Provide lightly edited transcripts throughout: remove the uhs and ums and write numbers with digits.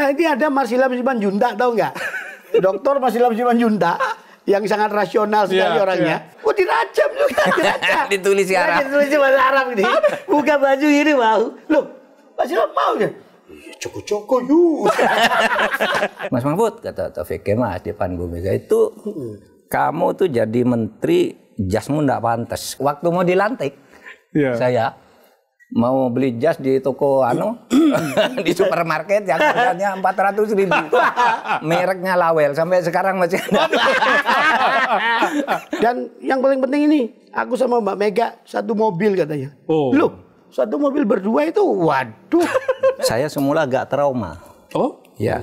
Nah ini ada Marsilam Simanjuntak, tahu nggak? Dokter Marsilam Simanjuntak yang sangat rasional sekali orangnya. Oh dirajam juga, dirajam. Ditulis Arab. Ditulis bahasa Arab ini. Buka baju ini mau. Loh, Marsilam mau ya? Coko-coko yuk. Mas Mahfud, kata Taufik Kemas di depan Bu Mega itu, kamu tuh jadi menteri jasmu nggak pantas. Waktu mau dilantik, saya mau beli jas di toko di supermarket yang harganya 400.000, mereknya Lawel, sampai sekarang masih ada. Dan yang paling penting ini, aku sama Mbak Mega satu mobil katanya. Loh, satu mobil berdua itu, waduh. Saya semula agak trauma. Oh? Ya,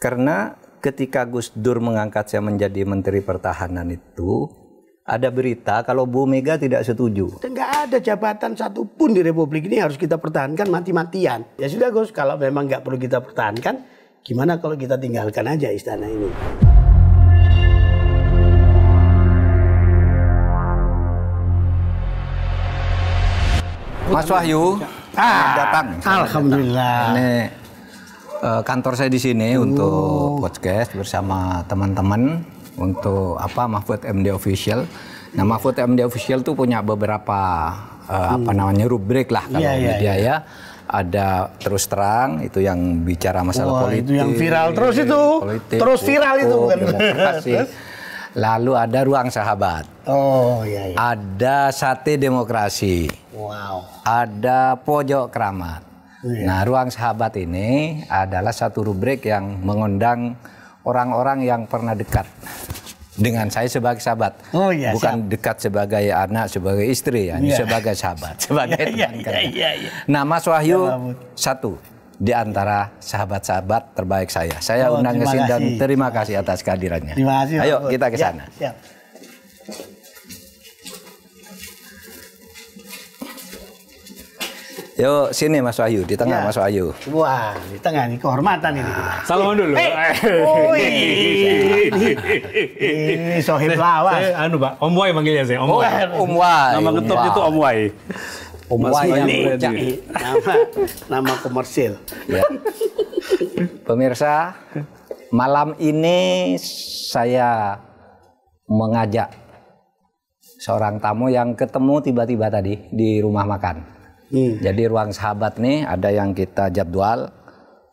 karena ketika Gus Dur mengangkat saya menjadi Menteri Pertahanan itu, ada berita kalau Bu Mega tidak setuju. Nggak ada jabatan satupun di Republik ini harus kita pertahankan mati-matian. Ya sudah Gus, kalau memang nggak perlu kita pertahankan, gimana kalau kita tinggalkan aja istana ini? Mas Wahyu datang. Alhamdulillah. Ini kantor saya di sini untuk podcast bersama teman-teman untuk Mahfud MD Official. Nah, Mahfud MD Official tuh punya beberapa rubrik lah kalau media ya. Ada terus terang itu yang bicara masalah politik. Itu yang viral terus itu. Politik, terus viral itu bukan demokrasi. Lalu ada ruang sahabat. Oh iya. Ada sate demokrasi. Wow. Ada pojok keramat. Nah, ruang sahabat ini adalah satu rubrik yang mengundang orang-orang yang pernah dekat dengan saya sebagai sahabat. Oh iya. Bukan dekat sebagai anak, sebagai istri ya, sebagai sahabat, sebagai teman kerja. Nah, Mas Wahyu satu di antara sahabat-sahabat terbaik saya. Saya undang ke sini dan terima kasih atas kehadirannya. Terima kasih. Ayo kita ke sana. Siap. Yuk sini Mas Wahyu, di tengah Mas Wahyu. Wah, di tengah ini kehormatan ini. Salaman dulu. Ini sohib lawas. Pak, Om Wai manggilnya saya. Om Wai. Om Wai. Nama ngetopnya itu Om Wai. Om Wai yang nama komersil. Ya. Pemirsa, malam ini saya mengajak seorang tamu yang ketemu tiba-tiba tadi di rumah makan. Jadi ruang sahabat nih ada yang kita jadwal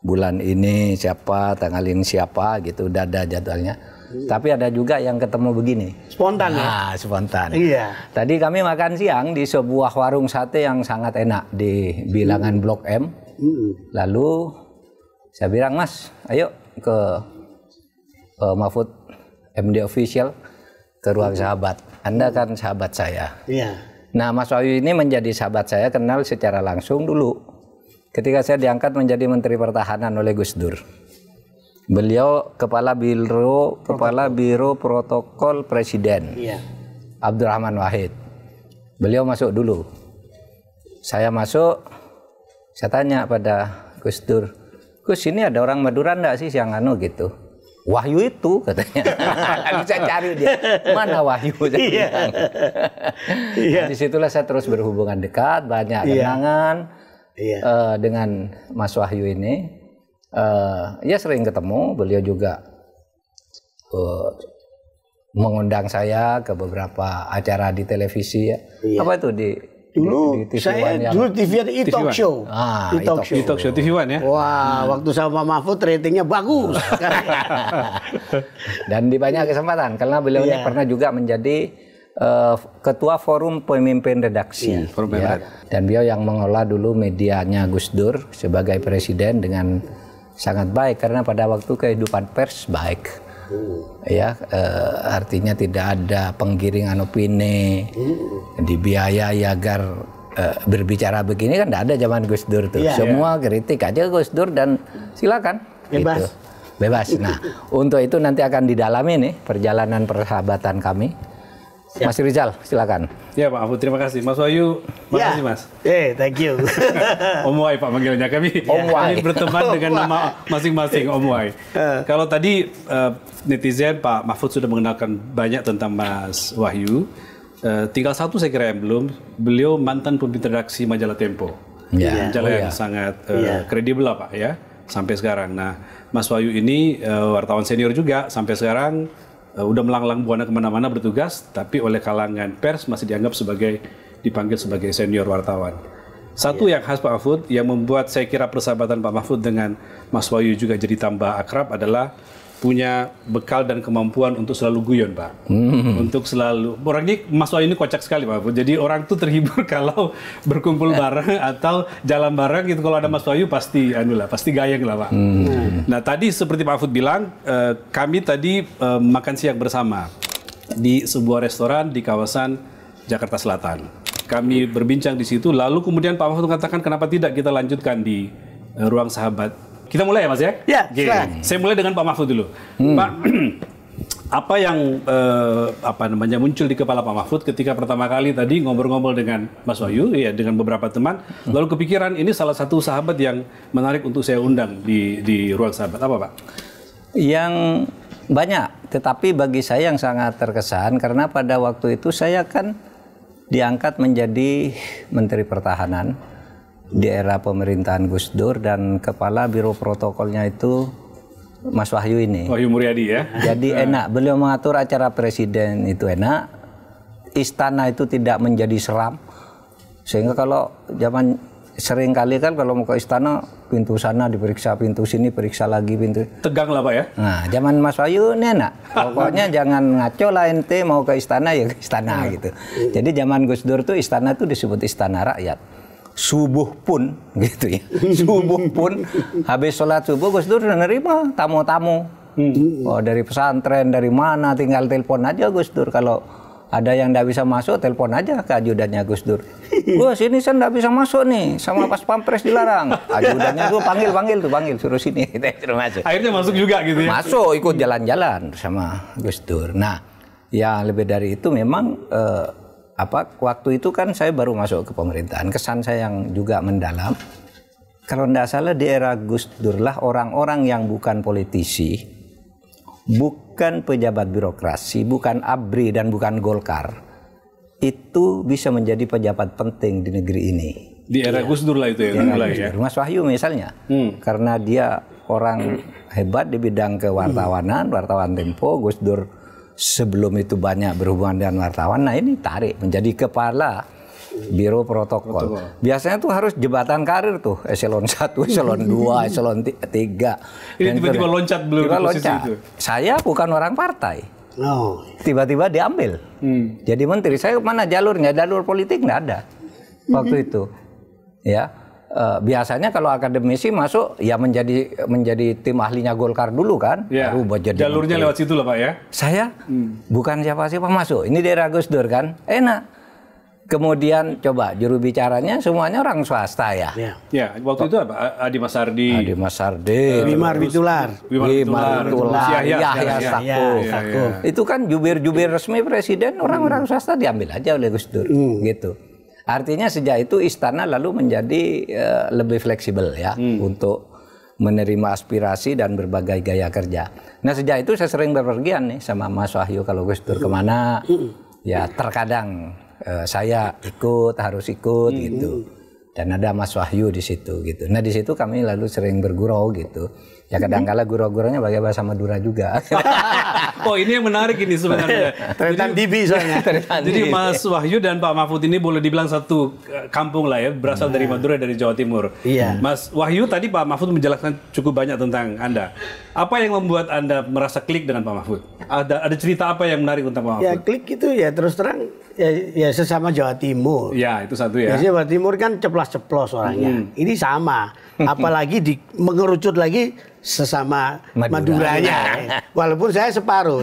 bulan ini siapa, tanggal ini siapa gitu, udah ada jadwalnya. Tapi ada juga yang ketemu begini. Spontan ya? Spontan. Iya. Tadi kami makan siang di sebuah warung sate yang sangat enak di bilangan Blok M. Lalu saya bilang, Mas, ayo ke Mahfud MD Official ke ruang sahabat. Anda kan sahabat saya. Iya. Nah, Mas Wahyu ini menjadi sahabat saya, kenal secara langsung dulu. Ketika saya diangkat menjadi Menteri Pertahanan oleh Gus Dur. Beliau Kepala Biro Protokol Presiden. Iya. Abdurrahman Wahid. Beliau masuk dulu. Saya masuk, saya tanya pada Gus Dur, Gus ini ada orang Madura enggak sih yang gitu? Wahyu itu katanya. Bisa cari dia. Mana Wahyu? Iya. Disitulah saya terus berhubungan dekat, banyak kenangan dengan Mas Wahyu ini. Ya sering ketemu, beliau juga mengundang saya ke beberapa acara di televisi ya. Apa itu di dulu saya dulu TV e-talk show. E-talk show TV One ya. Wah, waktu sama Mahfud ratingnya bagus. Dan di banyak kesempatan karena beliau ini pernah juga menjadi ketua forum pemimpin redaksi. Dan beliau yang mengelola dulu medianya Gus Dur sebagai presiden dengan sangat baik karena pada waktu kehidupan pers baik. Artinya tidak ada penggiringan opini, dibiayai agar berbicara begini kan tidak ada zaman Gus Dur tuh. Semua kritik aja Gus Dur dan silakan. Bebas. Gitu. Bebas. Nah, untuk itu nanti akan didalami nih perjalanan persahabatan kami. Mas Rizal, silakan. Ya Pak Mahfud, terima kasih. Mas Wahyu, makasih Mas. Thank you. Om Wai Pak manggilnya kami. Om Wai. Kami berteman dengan nama masing-masing Om Wai. Kalau tadi netizen Pak Mahfud sudah mengenalkan banyak tentang Mas Wahyu. Tinggal satu saya kira yang belum. Beliau mantan pemimpin redaksi majalah Tempo. Majalah yang sangat kredibel lah Pak ya. sampai sekarang. Nah, Mas Wahyu ini wartawan senior juga sampai sekarang, udah melanglang buana kemana-mana bertugas, tapi oleh kalangan pers masih dianggap dipanggil sebagai senior wartawan. Satu yang khas Pak Mahfud, yang membuat saya kira persahabatan Pak Mahfud dengan Mas Wahyu juga jadi tambah akrab adalah punya bekal dan kemampuan untuk selalu guyon, Pak. Untuk selalu, orang ini, Mas Wahyu ini kocak sekali, Pak Mahfud. Jadi orang tuh terhibur kalau berkumpul bareng atau jalan bareng gitu. Kalau ada Mas Wahyu pasti gayeng lah, Pak. Nah, tadi seperti Pak Mahfud bilang, kami tadi makan siang bersama di sebuah restoran di kawasan Jakarta Selatan. Kami berbincang di situ, lalu kemudian Pak Mahfud mengatakan kenapa tidak kita lanjutkan di ruang sahabat. Kita mulai ya, Mas ya? Ya, Saya mulai dengan Pak Mahfud dulu. Pak, apa yang muncul di kepala Pak Mahfud ketika pertama kali tadi ngobrol-ngobrol dengan Mas Wahyu, ya, dengan beberapa teman, lalu kepikiran ini salah satu sahabat yang menarik untuk saya undang di ruang sahabat. Apa, Pak? Yang banyak, tetapi bagi saya yang sangat terkesan karena pada waktu itu saya kan diangkat menjadi Menteri Pertahanan di era pemerintahan Gus Dur dan kepala biro protokolnya itu Mas Wahyu ini. Wahyu Muryadi ya. Jadi enak, beliau mengatur acara presiden itu enak. Istana itu tidak menjadi seram. Sehingga kalau zaman sering kali kan kalau mau ke istana pintu sana diperiksa, pintu sini periksa lagi pintu. Tegang lah, Pak ya. Nah, zaman Mas Wahyu ini enak. Pokoknya jangan ngaco lah ente mau ke istana ya ke istana gitu. Jadi zaman Gus Dur tuh istana tuh disebut istana rakyat. Subuh pun gitu ya. Subuh pun habis sholat subuh Gus Dur udah nerima tamu-tamu. Oh, dari pesantren dari mana tinggal telepon aja Gus Dur. Kalau ada yang tidak bisa masuk telepon aja ke ajudannya Gus Dur. Gus ini saya tidak bisa masuk nih sama pas pampres dilarang. Ajudannya tuh panggil suruh sini kita suruh masuk. Akhirnya masuk juga gitu ya. Masuk ikut jalan-jalan sama Gus Dur. Nah, yang lebih dari itu memang waktu itu kan saya baru masuk ke pemerintahan, kesan saya yang juga mendalam. Kalau tidak salah di era Gus Dur lah orang-orang yang bukan politisi, bukan pejabat birokrasi, bukan ABRI dan bukan Golkar, itu bisa menjadi pejabat penting di negeri ini. Di era Gus Dur lah itu ya, mulai ya. Mas Wahyu misalnya, karena dia orang hebat di bidang kewartawanan, wartawan Tempo, Gus Dur sebelum itu banyak berhubungan dengan wartawan. Nah ini tarik menjadi kepala biro protokol. Biasanya tuh harus jabatan karir tuh, eselon 1, eselon 2, eselon 3. Ini tiba-tiba loncat belum di posisi itu. Saya bukan orang partai. Tiba-tiba diambil. Jadi menteri. Saya mana jalurnya? Jalur politik nggak ada waktu itu. Ya. Biasanya kalau akademisi masuk ya menjadi tim ahlinya Golkar dulu kan, ya, baru buat jadi jalurnya menteri. Lewat situ lah Pak ya. Saya bukan siapa-siapa masuk, ini daerah Gus Dur kan, enak. Kemudian coba juru bicaranya semuanya orang swasta ya. Ya, waktu itu apa? Adi Masardi, Wimar Witular, Yahya Stakuf. Itu kan jubir resmi presiden, orang-orang swasta diambil aja oleh Gus Dur, gitu. Artinya sejak itu istana lalu menjadi lebih fleksibel ya untuk menerima aspirasi dan berbagai gaya kerja. Nah sejak itu saya sering berpergian nih sama Mas Wahyu kalau Gus Dur kemana, ya terkadang saya harus ikut gitu. Dan ada Mas Wahyu di situ gitu. Nah di situ kami lalu sering bergurau gitu. Ya kadang-kala gurau-guraunya pakai bahasa Madura juga. Oh ini yang menarik ini sebenarnya. Tretan Dibi soalnya. Jadi Mas Wahyu dan Pak Mahfud ini boleh dibilang satu kampung lah ya, berasal dari Madura, dari Jawa Timur. Iya. Mas Wahyu tadi Pak Mahfud menjelaskan cukup banyak tentang Anda. Apa yang membuat Anda merasa klik dengan Pak Mahfud? Ada cerita apa yang menarik tentang Pak Mahfud? Ya klik itu ya terus terang ya sesama Jawa Timur. Ya itu satu ya. Jawa Timur kan ceplos-ceplos orangnya. Ini sama. Apalagi mengerucut lagi sesama Maduranya. Walaupun saya separuh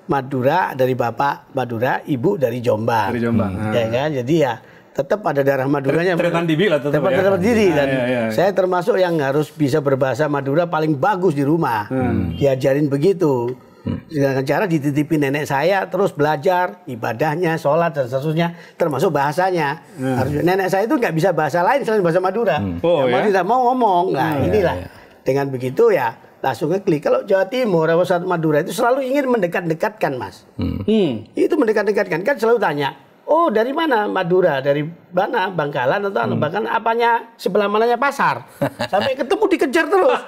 Madura dari bapak Madura, ibu dari Jombang. Dari Jombang. Ya kan? Jadi ya tetap ada darah Maduranya. Tretan Dibi lah tetap ya. Diri dan saya termasuk yang harus bisa berbahasa Madura paling bagus di rumah. Diajarin begitu. Dengan cara dititipin nenek saya, terus belajar ibadahnya, sholat dan seterusnya, termasuk bahasanya. Nenek saya itu nggak bisa bahasa lain selain bahasa Madura. Tidak mau ngomong. Nah inilah dengan begitu ya langsung ngeklik. Kalau Jawa Timur, Madura itu selalu ingin mendekat-dekatkan Mas. Itu mendekat-dekatkan kan selalu tanya. Oh dari mana? Madura, dari mana? Bangkalan atau bahkan apanya sebelah mananya pasar. Sampai ketemu dikejar terus.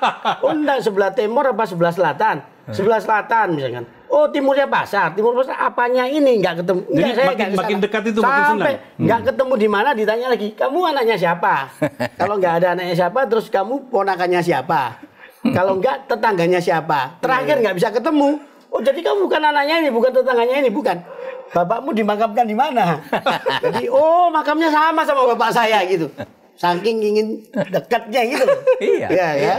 Oh enggak, sebelah timur apa sebelah selatan? Sebelah selatan misalkan. Oh timurnya pasar, timur pasar apanya ini nggak ketemu. Jadi Enggak, makin dekat itu makin senang. Sampai nggak ketemu di mana ditanya lagi, kamu anaknya siapa? Kalau nggak ada anaknya siapa, terus kamu ponakannya siapa? Kalau nggak tetangganya siapa? Terakhir nggak bisa ketemu. Oh jadi kamu bukan anaknya ini, bukan tetangganya ini, bukan. Bapakmu dimakamkan di mana? Jadi, oh makamnya sama bapak saya gitu. Saking ingin dekatnya gitu. Iya. Ya, ya.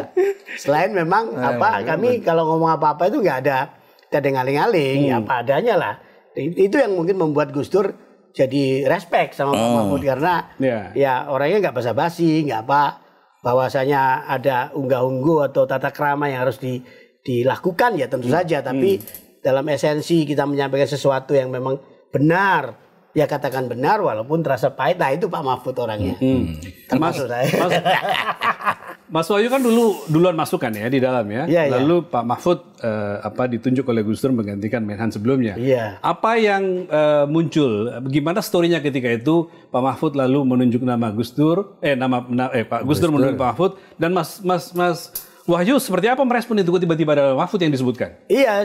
Selain memang kami kalau ngomong apa-apa itu nggak ada ngaling-ngaling, apa adanya lah. Itu yang mungkin membuat Gus Dur jadi respect sama Pak Mahfud karena ya orangnya nggak basa-basi, nggak apa. Bahwasanya ada unggah-ungguh atau tata krama yang harus dilakukan ya tentu saja, tapi dalam esensi kita menyampaikan sesuatu yang memang benar, ya katakan benar walaupun terasa pahit. Nah itu Pak Mahfud orangnya. Termasuk saya. Mas Wahyu kan duluan masuk kan ya di dalam ya. Lalu Pak Mahfud ditunjuk oleh Gus Dur menggantikan Menhan sebelumnya. Apa yang muncul? Bagaimana story-nya ketika itu Pak Mahfud lalu menunjuk nama Gus Dur, Pak Gus Dur menunjuk Pak Mahfud dan Mas Wahyu seperti apa merespon itu tiba-tiba ada Mahfud yang disebutkan? Iya,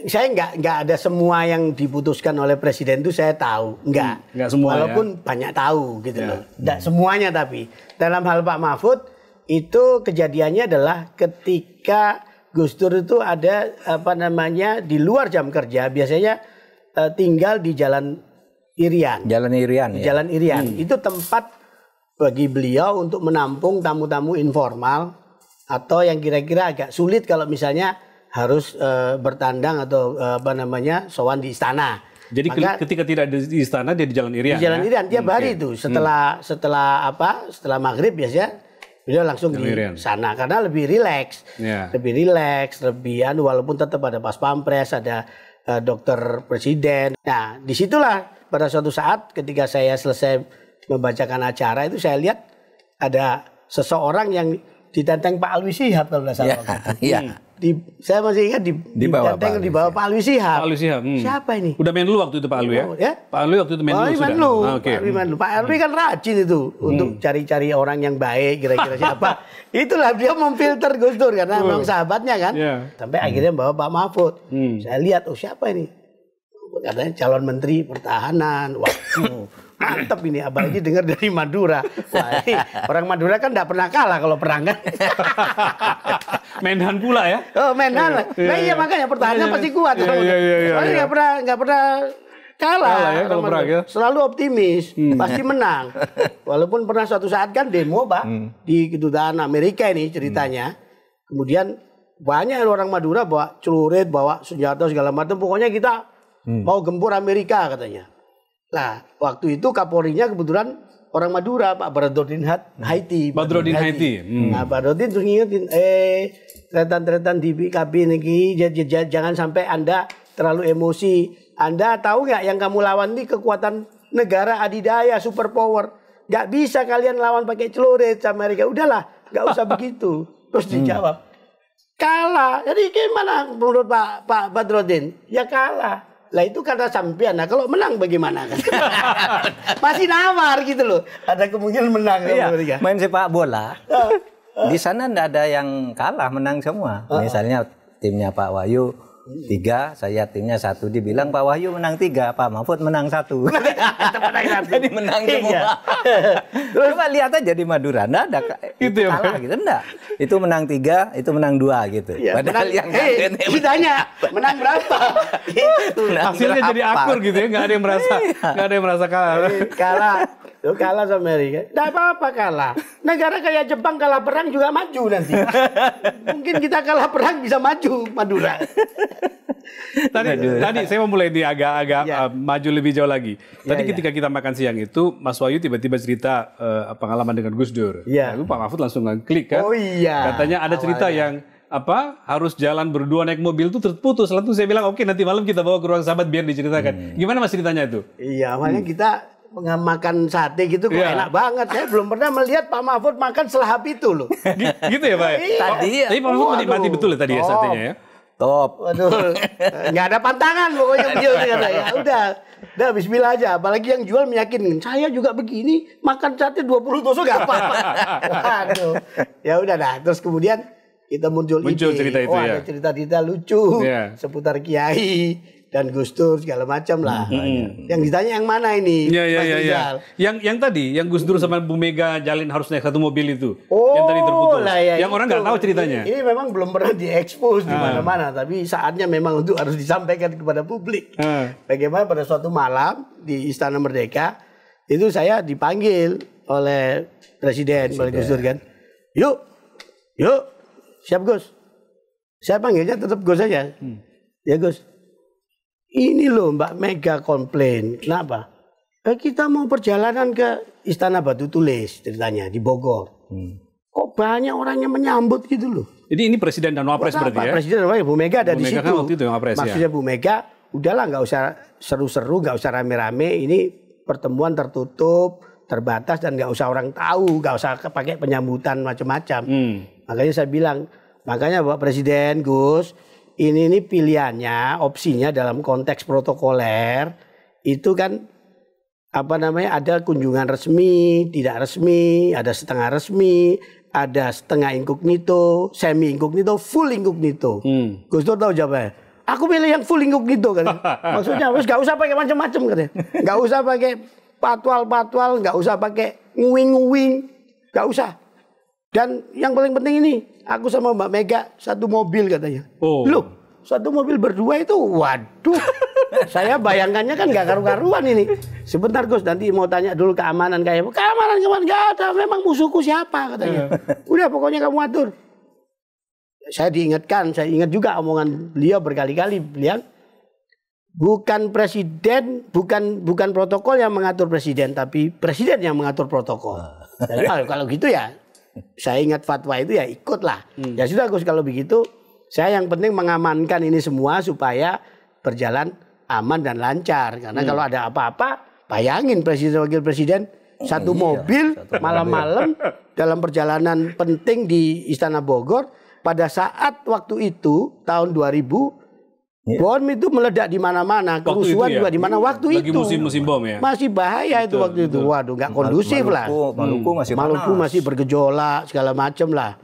saya nggak ada semua yang diputuskan oleh presiden itu saya tahu, nggak semua walaupun banyak tahu gitu loh, nggak semuanya. Tapi dalam hal Pak Mahfud itu kejadiannya adalah ketika Gus Dur itu ada di luar jam kerja, biasanya tinggal di Jalan Irian. Jalan Irian itu tempat bagi beliau untuk menampung tamu-tamu informal atau yang kira-kira agak sulit kalau misalnya harus bertandang atau sowan di istana. Jadi ketika tidak di istana dia di Jalan Irian. Di Jalan Irian tiap hari itu setelah maghrib biasanya beliau langsung di sana karena lebih rileks, walaupun tetap ada pas pampres, ada dokter presiden. Nah disitulah pada suatu saat ketika saya selesai membacakan acara itu saya lihat ada seseorang yang ditenteng Pak Alwi Shihab kalau tidak salah. Saya masih ingat ditenteng di bawah Pak Alwi Shihab. Siapa ini? Udah Menlu waktu itu Pak Alwi ya? Pak Alwi waktu itu Menlu sudah. Pak Alwi kan rajin itu untuk cari-cari orang yang baik kira-kira siapa. Itulah dia memfilter Gus Dur karena memang sahabatnya kan. Sampai akhirnya bawa Pak Mahfud. Saya lihat siapa ini? Katanya calon menteri pertahanan. Waduh, mantep ini, apalagi dengar dari Madura. Wah, orang Madura kan tidak pernah kalah kalau perang kan. Menhan pula ya? Oh Menhan lah. Nah iya makanya pertahanan pasti kuat. Soalnya nggak pernah kalah ya, kalau perang, ya. Selalu optimis, pasti menang. Walaupun pernah suatu saat kan demo Pak di kedutaan Amerika ini ceritanya. Kemudian banyak orang Madura bawa celurit, bawa senjata segala macam. Pokoknya kita mau gempur Amerika katanya. Nah, waktu itu Kapolrinya kebetulan orang Madura, Pak Badrodin Haiti. Badrodin Haiti. Nah, Badrodin terus ngingetin, tretan-tretan di PKB ini, jangan sampai Anda terlalu emosi. Anda tahu nggak yang kamu lawan ini kekuatan negara adidaya, superpower. Nggak bisa kalian lawan pakai celurit sama Amerika. Udahlah, nggak usah begitu. Terus dijawab, kalah. Jadi gimana menurut Pak Badrodin? Ya kalah. Lah itu kata sampean. Nah kalau menang bagaimana? Masih nawar gitu loh. Ada kemungkinan menang. Iya, main sepak bola. Di sana enggak ada yang kalah, menang semua. Misalnya timnya Pak Wahyu 3, saya timnya 1. Dibilang Pak Wahyu menang 3, Pak Mahfud menang 1. Jadi menang semua. Terus Pak lihat aja di Madura, enggak ada itu kalah gitu, enggak. Itu menang 3, itu menang 2 gitu. Ya, padahal yang ditanya menang berapa? Hasilnya jadi akur gitu ya, enggak ada yang merasa kalah. Kalah sama Amerika. Tidak apa-apa kalah. Negara kayak Jepang kalah perang juga maju nanti. Mungkin kita kalah perang bisa maju Madura. Tadi saya mau mulai di agak maju lebih jauh lagi. Tadi ketika kita makan siang itu, Mas Wahyu tiba-tiba cerita pengalaman dengan Gus Dur. Lalu Pak Mahfud langsung ngeklik kan. Oh iya. Katanya ada cerita yang harus jalan berdua naik mobil itu terputus. Lalu saya bilang oke, nanti malam kita bawa ke ruang sahabat biar diceritakan. Gimana Mas ceritanya itu? Iya, makanya kita makan sate gitu kok enak banget. Saya belum pernah melihat Pak Mahfud makan selahap itu loh. Gitu ya Pak? Iya. Tapi Pak Mahfud menikmati betul ya tadi ya satenya ya? Top. Waduh, nggak ada pantangan pokoknya beliau kata ya. Udah bismillah aja. Apalagi yang jual meyakinkan, saya juga begini, makan sate 20 tusuk nggak apa-apa. Waduh, ya udah dah. Terus kemudian kita muncul cerita itu ya. Ada cerita-cerita lucu seputar Kiai dan Gus Dur segala macam lah. Yang ditanya yang mana ini? Iya. Yang tadi, yang Gus Dur sama Bu Mega jalin harus naik satu mobil itu. Yang tadi terputus. Yang orang nggak tahu ceritanya. Ini memang belum pernah diekspos di mana-mana, tapi saatnya memang untuk harus disampaikan kepada publik. Bagaimana pada suatu malam di Istana Merdeka itu saya dipanggil oleh Presiden Gus Dur kan. Yuk, siap Gus. Saya panggilnya tetap Gus aja. Ya Gus. Ini loh Mbak Mega komplain. Kenapa? Kita mau perjalanan ke Istana Batu Tulis ceritanya di Bogor. Kok banyak orang yang menyambut gitu loh. Jadi ini Presiden dan Wapres berarti ya? Presiden dan Wapres, Bu Mega ada di situ. Kan waktu itu yang Wapres, maksudnya Bu Mega, udahlah nggak usah seru-seru, nggak usah rame-rame. Ini pertemuan tertutup, terbatas dan nggak usah orang tahu, nggak usah pakai penyambutan macam-macam. Makanya saya bilang, makanya Bapak Presiden Gus, ini pilihannya, opsinya dalam konteks protokoler itu kan ada kunjungan resmi, tidak resmi, ada setengah resmi, ada setengah inkognito, semi inkognito, full inkognito. Gus Dur tahu jawabannya. Aku pilih yang full inkognito kan. Maksudnya nggak usah pakai macam-macam katanya. Nggak usah pakai patwal, nggak usah pakai nguing, nggak usah. Dan yang paling penting ini, aku sama Mbak Mega satu mobil katanya. Loh, satu mobil berdua itu, waduh. Saya bayangkannya kan nggak karu-karuan ini. Sebentar Gus, nanti mau tanya dulu keamanan kayak. Keamanan nggak ada, memang musuhku siapa katanya. Udah pokoknya kamu atur. Saya ingat juga omongan beliau berkali-kali. Beliau bukan presiden, bukan protokol yang mengatur presiden, tapi presiden yang mengatur protokol. Jadi kalau gitu ya. Saya ingat fatwa itu ya ikutlah. Ya sudah Gus kalau begitu saya yang penting mengamankan ini semua supaya berjalan aman dan lancar. Karena kalau ada apa-apa bayangin presiden wakil presiden satu mobil malam-malam dalam perjalanan penting di Istana Bogor pada saat waktu itu tahun 2000 bom itu meledak di mana-mana, kerusuhan juga di mana waktu lagi itu. Musim bom ya. Masih bahaya itu waktu itu. Waduh, nggak kondusif lah. Maluku masih bergejolak segala macam lah.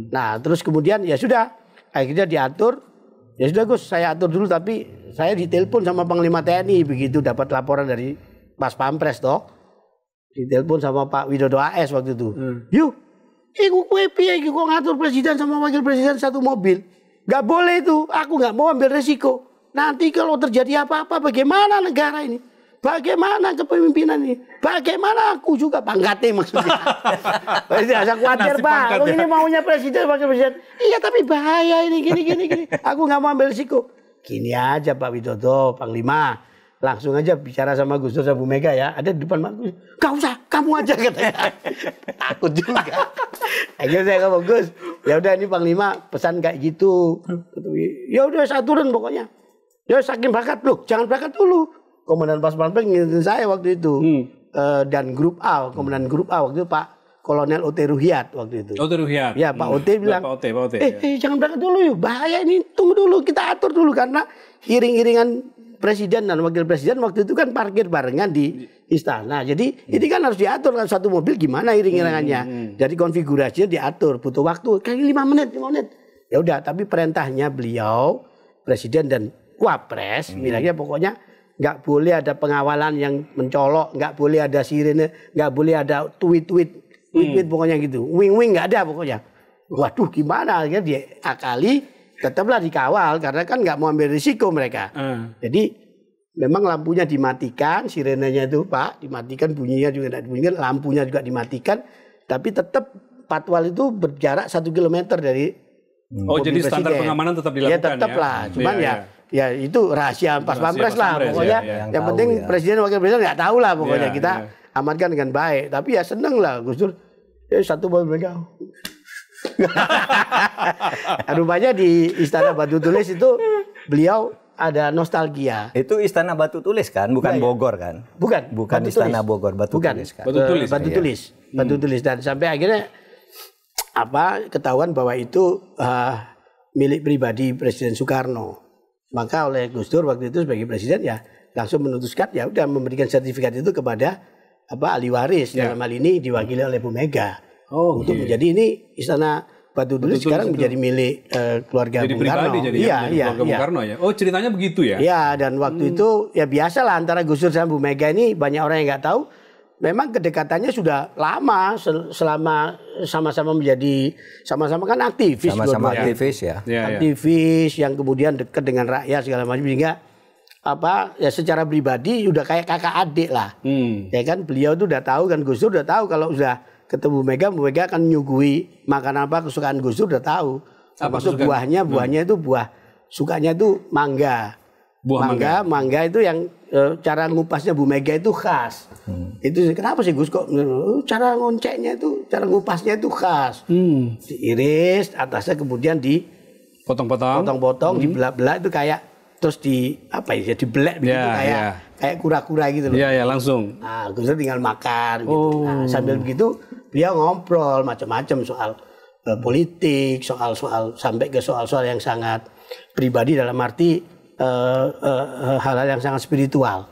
Nah, terus kemudian ya sudah, akhirnya diatur. Ya sudah Gus, saya atur dulu tapi saya ditelepon sama Panglima TNI begitu dapat laporan dari Pas Pampres toh. Ditelepon sama Pak Widodo AS waktu itu. Yuk, kowe piye iki kok ngatur presiden sama wakil presiden satu mobil? Gak boleh itu, aku gak mau ambil resiko. Nanti kalau terjadi apa-apa bagaimana negara ini? Bagaimana kepemimpinan ini? Bagaimana aku juga pangkatnya maksudnya. Saya khawatir Pak, ini maunya presiden, wakil presiden. Iya tapi bahaya ini, gini. Aku gak mau ambil resiko. Gini aja Pak Widodo, Panglima. Langsung aja bicara sama Gus Dur sama Bu Mega ya. Ada di depan Pak Gus. Gak usah, kamu aja katanya. Takut juga. Akhirnya saya ngomong Gus, ya udah ini Panglima pesan kayak gitu. Ya udah saya turun pokoknya. Ya saking berangkat loh, jangan berangkat dulu. Komandan Pas Pampres ngingetin saya waktu itu. Dan grup A, komandan grup A waktu itu Pak Kolonel O.T. Ruhyat waktu itu. O.T. Ruhyat. Ya Pak O.T. bilang, Pak O.T. Jangan berangkat dulu yuk, bahaya ini, tunggu dulu, kita atur dulu. Karena iring-iringan presiden dan wakil presiden waktu itu kan parkir barengan di istana. Jadi ini kan harus diatur kan satu mobil gimana iring-iringannya. Jadi konfigurasinya diatur, butuh waktu kayak 5 menit. Ya udah, tapi perintahnya beliau presiden dan wapres bilangnya pokoknya nggak boleh ada pengawalan yang mencolok, nggak boleh ada sirene, nggak boleh ada tweet pokoknya gitu. Wing nggak ada pokoknya. Waduh gimana akhirnya diakali. Tetaplah dikawal karena kan nggak mau ambil risiko mereka. Jadi memang lampunya dimatikan, sirenenya itu Pak dimatikan, bunyinya juga tidak dibunyikan, lampunya juga dimatikan, tapi tetap patwal itu berjarak 1 kilometer dari. Jadi standar pengamanan tetap dilakukan ya? Tetap lah, cuman ya itu rahasia Pas Pampres lah pokoknya. Yang penting presiden wakil presiden nggak tahu lah pokoknya kita amankan dengan baik. Tapi ya seneng lah Gus Dur. Satu mobil mereka. Rupanya di Istana Batu Tulis itu beliau ada nostalgia. Itu Istana Batu Tulis kan, bukan Bogor kan? Bukan Istana Bogor, Batu Tulis kan. Batu Tulis dan sampai akhirnya ketahuan bahwa itu milik pribadi Presiden Soekarno. Maka oleh Gus Dur waktu itu sebagai presiden ya langsung memutuskan ya udah memberikan sertifikat itu kepada ahli waris, dalam hal ini diwakili oleh Bu Mega. Untuk menjadi ini Istana Batu Tulis sekarang menjadi milik keluarga Bung Karno. Keluarga Bung Karno ya. Oh, ceritanya begitu ya? Iya, dan waktu itu ya biasalah antara Gus Dur sama Bu Mega ini banyak orang yang nggak tahu. Memang kedekatannya sudah lama selama sama-sama menjadi sama-sama kan aktivis. Sama-sama aktivis ya. Aktivis yang kemudian dekat dengan rakyat segala macam sehingga ya secara pribadi udah kayak kakak adik lah. Ya kan beliau tuh udah tahu kan Gus Dur udah tahu kalau udah ketemu Bu Mega akan nyuguhi makan apa kesukaan Gus Dur udah tahu. Termasuk buahnya itu buah sukanya itu mangga. Mangga itu yang cara ngupasnya Bu Mega itu khas. Itu kenapa sih Gus kok cara ngonceknya itu, cara ngupasnya itu khas. Diiris, atasnya kemudian dipotong-potong, dibelah-belah itu kayak terus dibelek begitu kayak kura-kura gitu loh. Iya, langsung. Nah, Gus Dur tinggal makan gitu. Nah, sambil begitu beliau ngobrol macam-macam soal politik, soal sampai ke soal-soal yang sangat pribadi dalam arti hal-hal yang sangat spiritual.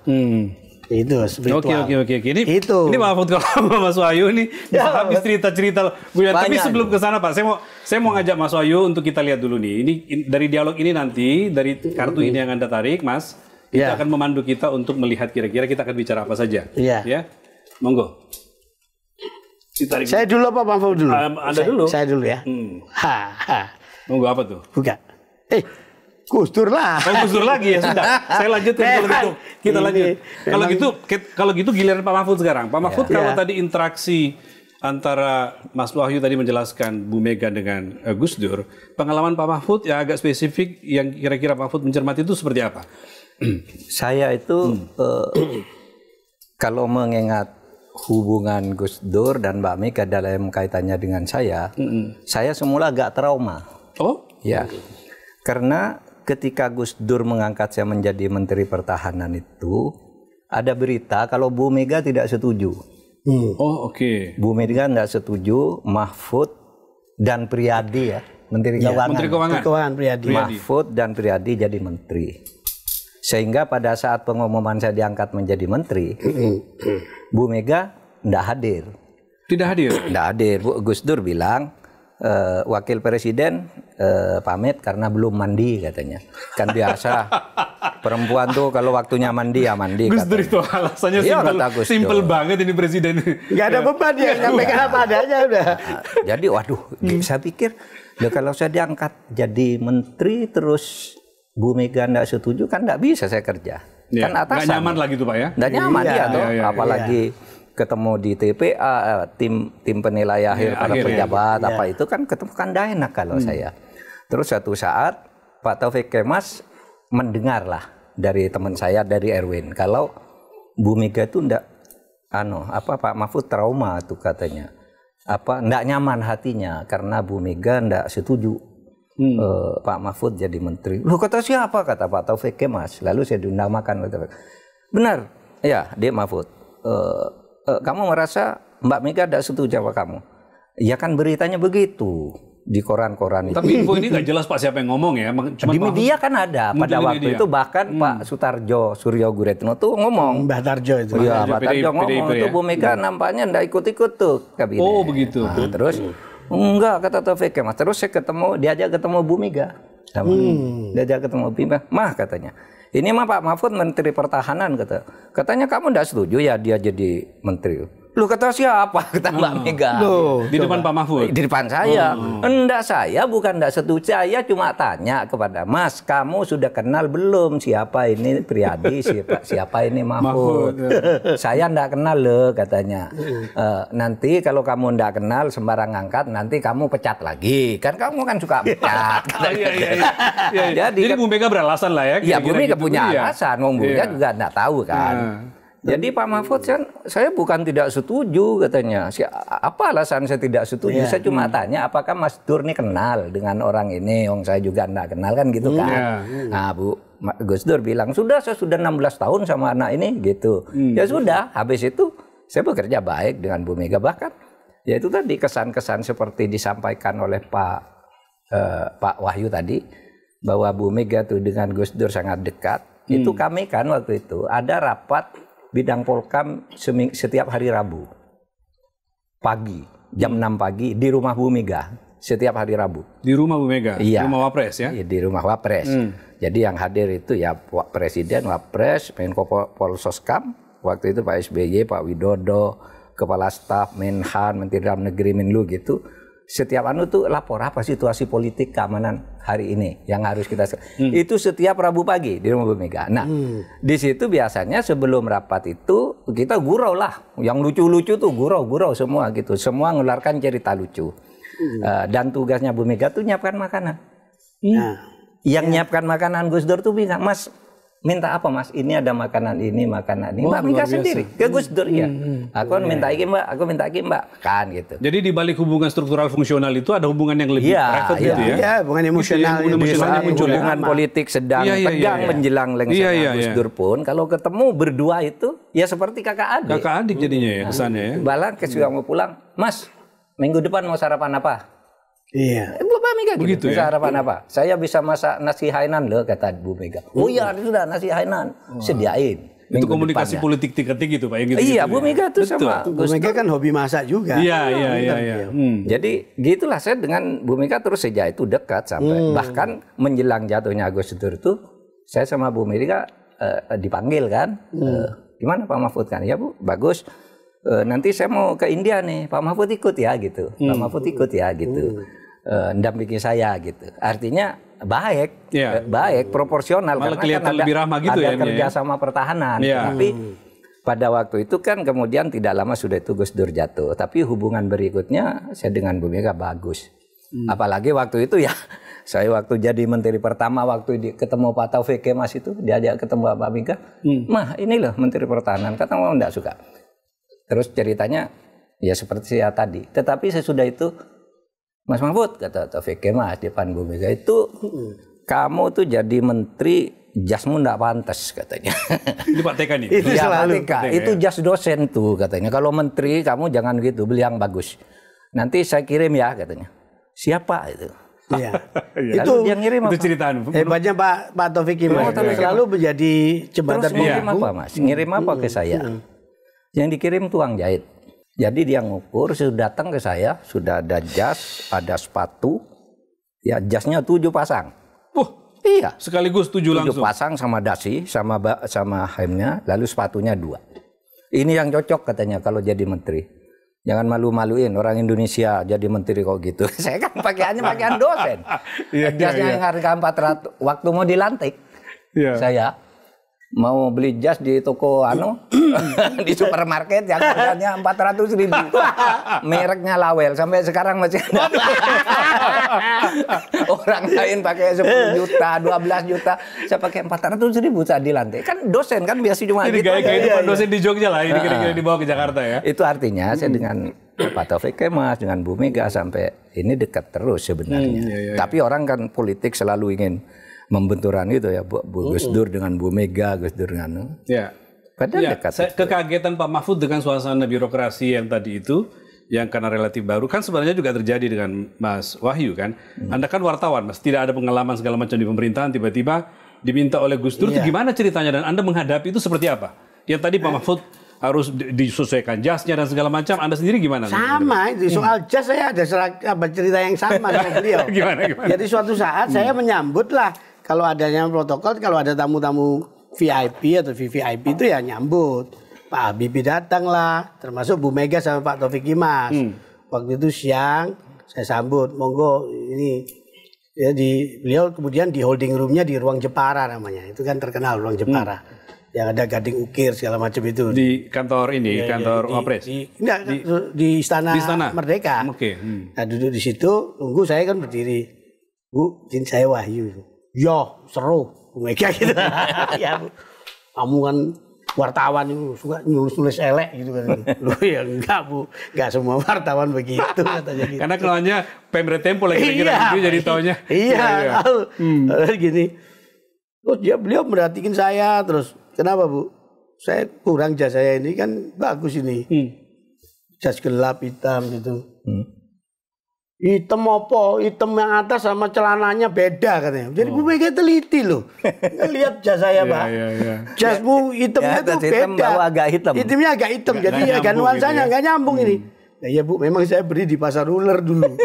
Itu spiritual. Oke. Ini maaf kalau Mas Wahyu ini bisa habis cerita-cerita. Tapi sebelum ke sana Pak, saya mau ngajak Mas Wahyu untuk kita lihat dulu nih. Ini dari dialog ini nanti, dari kartu ini yang Anda tarik, Mas, itu akan memandu kita untuk melihat kira-kira kita akan bicara apa saja. Ya, monggo. Saya dulu apa Pak Mahfud dulu? Anda dulu. Saya dulu ya. Monggo apa tuh? Buka. Gus Dur lah. Gus Dur lagi ya sudah. Saya lanjutkan kalau gitu. Kita lanjut. Kalau gitu giliran Pak Mahfud sekarang. Pak Mahfud kalau tadi interaksi antara Mas Wahyu tadi menjelaskan Bu Mega dengan Gus Dur, pengalaman Pak Mahfud yang agak spesifik yang kira-kira Pak Mahfud mencermati itu seperti apa? Saya itu kalau mengingat hubungan Gus Dur dan Mbak Mega dalam kaitannya dengan saya semula agak trauma. Oh? Ya. Karena ketika Gus Dur mengangkat saya menjadi Menteri Pertahanan itu, ada berita kalau Bu Mega tidak setuju. Oh, oke. Bu Mega tidak setuju, Mahfud dan Priyadi ya, Menteri Keuangan Priyadi. Mahfud dan Priyadi jadi menteri. Sehingga pada saat pengumuman saya diangkat menjadi menteri, Bu Mega tidak hadir. Tidak hadir? Tidak hadir. Gus Dur bilang, wakil presiden pamit karena belum mandi katanya. Kan biasa perempuan tuh kalau waktunya mandi ya mandi. Gus Dur itu alasannya simpel banget ini presiden. Gak ada beban ya, sampaikan apa adanya udah. Jadi waduh, saya pikir kalau saya diangkat jadi menteri terus Bu Mega enggak setuju kan enggak bisa saya kerja. Ya, kan atasan. Nggak nyaman lagi tuh Pak ya. Nggak nyaman apalagi ketemu di TPA tim penilai akhir para pejabat apa itu kan ketemu kan tidak enak kalau saya. Terus suatu saat Pak Taufik Kemas mendengarlah dari teman saya dari Erwin kalau Bu Mega itu ndak Pak Mahfud trauma tuh katanya. Ndak nyaman hatinya karena Bu Mega ndak setuju Pak Mahfud jadi menteri. Loh kata siapa? Kata Pak Taufik Kemas. Lalu saya diundang makan. Benar, ya dia Mahfud. Kamu merasa Mbak Mega tidak setuju sama kamu? Ya kan beritanya begitu di koran-koran itu. Tapi info ini nggak jelas Pak siapa yang ngomong ya. Di media kan ada. Pada waktu itu bahkan Pak Sutarjo Suryo Guretno tuh ngomong. Mbak Tarjo itu. Iya, Mbak Tarjo ngomong itu Bu Mega nampaknya nggak ikut-ikut tuh kabinet. Oh begitu. Nah, terus enggak kata Taufik Kemas. Terus saya diajak ketemu Bu Mega. Diajak ketemu Bu Mega. Mah katanya. Ini mah Pak Mahfud Menteri Pertahanan katanya kamu enggak setuju ya dia jadi menteri. Lu kata siapa? Kata Mbak Mega. Di depan Pak Mahfud? Di depan saya. Enggak, saya bukan enggak setuju. Saya cuma tanya kepada Mas, kamu sudah kenal belum siapa ini Priyadi, siapa ini Mahfud? Saya enggak kenal loh katanya. Nanti kalau kamu enggak kenal sembarang angkat, nanti kamu pecat lagi. Kan kamu kan suka pecat. Jadi Bu Mega beralasan lah ya. Iya, Bu Mega punya alasan. Bu Mega juga enggak tahu kan. Jadi Pak Mahfud kan, saya bukan tidak setuju katanya. Apa alasan saya tidak setuju? Saya cuma tanya apakah Mas Dur ini kenal dengan orang ini. Saya juga enggak kenal kan gitu kan. Nah Gus Dur bilang, saya sudah 16 tahun sama anak ini gitu. Ya sudah, habis itu saya bekerja baik dengan Bu Mega. Bahkan ya itu tadi kesan-kesan seperti disampaikan oleh Pak Pak Wahyu tadi, bahwa Bu Mega tuh dengan Gus Dur sangat dekat. Itu kami kan waktu itu ada rapat bidang Polkam setiap hari Rabu pagi, jam 6 pagi di rumah Bu Mega setiap hari Rabu. Di rumah Bu Mega? Iya. Di rumah Wapres ya? Iya, di rumah Wapres. Jadi yang hadir itu ya Pak Presiden, Wapres, Menko Polsoskam, waktu itu Pak SBY, Pak Widodo, Kepala Staf, Menhan, Menteri Dalam Negeri, Menlu gitu. Setiap tuh lapor apa situasi politik keamanan hari ini yang harus kita itu setiap Rabu pagi di rumah Bu Mega. Nah, di situ biasanya sebelum rapat itu kita gurau lah, yang lucu-lucu tuh gurau semua gitu, semua ngeluarkan cerita lucu. Dan tugasnya Bu Mega tuh nyiapkan makanan. Yang nyiapkan makanan Gus Dur tuh bilang, Mas minta apa Mas? Ini ada makanan ini, makanan ini. Mbak Mega sendiri ke Gus Dur ya. Aku minta ini Mbak, aku minta ini Mbak, kan gitu. Jadi di balik hubungan struktural fungsional itu ada hubungan yang lebih private gitu ya? Iya, hubungan emosional. Hubungan politik sedang tegang menjelang lengsernya Gus Dur pun, kalau ketemu berdua itu ya seperti kakak adik. Kakak adik jadinya ya kesannya ya. Balang ketika mau pulang, Mas minggu depan mau sarapan apa? Iya. Bu Mega gitu ya? sarapan apa? Saya bisa masak nasi Hainan loh, kata Bu Mega. Oh iya, sudah nasi Hainan. Sediain. Itu komunikasi politik tingkat tinggi itu Pak yang gitu. Iya, Bu Mega tuh sama Bu Mega kan hobi masak juga. Iya. Jadi gitulah saya dengan Bu Mega terus sejak itu dekat sampai bahkan menjelang jatuhnya Gus Dur itu saya sama Bu Mega dipanggil kan. Gimana Pak Mahfud kan? Ya Bu, bagus. Nanti saya mau ke India nih, Pak Mahfud ikut ya gitu. Pak Mahfud ikut ya gitu. Ndampingi saya gitu. Artinya baik, baik, proporsional. Malah karena kelihatan kan lebih ramah gitu ada ya. kerjasama pertahanan. Tapi pada waktu itu kan kemudian tidak lama sudah itu Gus Dur jatuh. Tapi hubungan berikutnya saya dengan Bu Mega bagus. Apalagi waktu itu ya, saya waktu jadi menteri pertama waktu ketemu Pak Taufik Kemas itu diajak ketemu Pak Mega. Mah ini loh menteri pertahanan, kata mau enggak suka. Terus ceritanya ya seperti saya tadi. Tetapi sesudah itu Mas Mahfud, kata Taufik Kemas di depan Bu Mega itu, kamu tuh jadi menteri jasmu nggak pantas katanya. Ini Pak TK nih? Itu selalu. Pak TK. Itu jas dosen tuh katanya. Kalau menteri kamu jangan gitu, beli yang bagus. Nanti saya kirim ya katanya. Siapa itu? Iya. Itu yang ngirim apa? Itu ceritaan. Hebatnya Pak Taufik Kemas selalu menjadi jembatan. Terus ngirim apa Mas? Ngirim apa ke saya? Yang dikirim tuang jahit. Jadi dia ngukur, sudah datang ke saya, sudah ada jas, ada sepatu, ya jasnya 7 pasang. Iya. Sekaligus 7 langsung. 7 pasang sama dasi, sama hemnya, lalu sepatunya 2. Ini yang cocok katanya kalau jadi menteri. Jangan malu-maluin orang Indonesia jadi menteri kok gitu. Saya kan pakaiannya pakaian dosen. Jasnya yang harga 400, waktu mau dilantik, saya mau beli jas di toko di supermarket yang harganya 400.000. Mereknya Lawel, sampai sekarang masih ada. Orang lain pakai 10 juta, 12 juta, saya pakai 400.000 saat dilantik. Kan dosen kan biasa cuma gitu. Kayak dosen di Jogja lah, ini kira-kira dibawa ke Jakarta ya. Itu artinya saya dengan Pak Taufik Kemas, dengan Bu Mega sampai ini dekat terus sebenarnya. Tapi orang kan politik selalu ingin membenturan itu ya, Bu Gus Dur dengan Bu Mega, GusDur dengan padahal dekat. Kekagetan Pak Mahfud dengan suasana birokrasi yang tadi itu, yang karena relatif baru, kan sebenarnya juga terjadi dengan Mas Wahyu kan. Anda kan wartawan Mas, tidak ada pengalaman segala macam di pemerintahan, tiba-tiba diminta oleh Gus Dur, itu gimana ceritanya dan Anda menghadapi itu seperti apa? Yang tadi Pak Mahfud harus disesuaikan jasnya dan segala macam, Anda sendiri gimana? Sama itu, soal jas saya ada cerita yang sama dengan beliau. Gimana? Jadi suatu saat saya menyambut lah, kalau adanya protokol, kalau ada tamu-tamu VIP atau VVIP itu ya nyambut. Pak Habibie datang lah, termasuk Bu Mega sama Pak Taufik Kemas. Waktu itu siang saya sambut, monggo ini ya beliau kemudian di holding roomnya di ruang Jepara namanya, itu kan terkenal ruang Jepara. Yang ada gading ukir segala macam itu. Di kantor ini, kantor Wapres? Di Istana Merdeka. Nah duduk di situ, tunggu saya kan berdiri. Bu, izin saya Wahyu. Ya seru, Bu Mega gitu. Ya Bu, kamu kan wartawan itu suka nulis elek gitu kan. Loh ya enggak Bu, enggak semua wartawan begitu katanya gitu. Karena keluarnya Pemret Tempo lagi kira-kira gitu jadi taunya. Iya, tahu. Gini. Terus beliau merhatiin saya terus, kenapa Bu? Saya kurang jas saya ini kan bagus ini. Jas gelap hitam gitu. Hitam apa? Hitam yang atas sama celananya beda katanya. Jadi Bu Mega teliti loh. Lihat jas saya, Pak. Jasmu hitamnya itu beda. Agak hitam. Hitamnya agak hitam. Jadi agak nuansanya nggak nyambung ini. Nah, iya Bu, memang saya beli di pasar ruler dulu.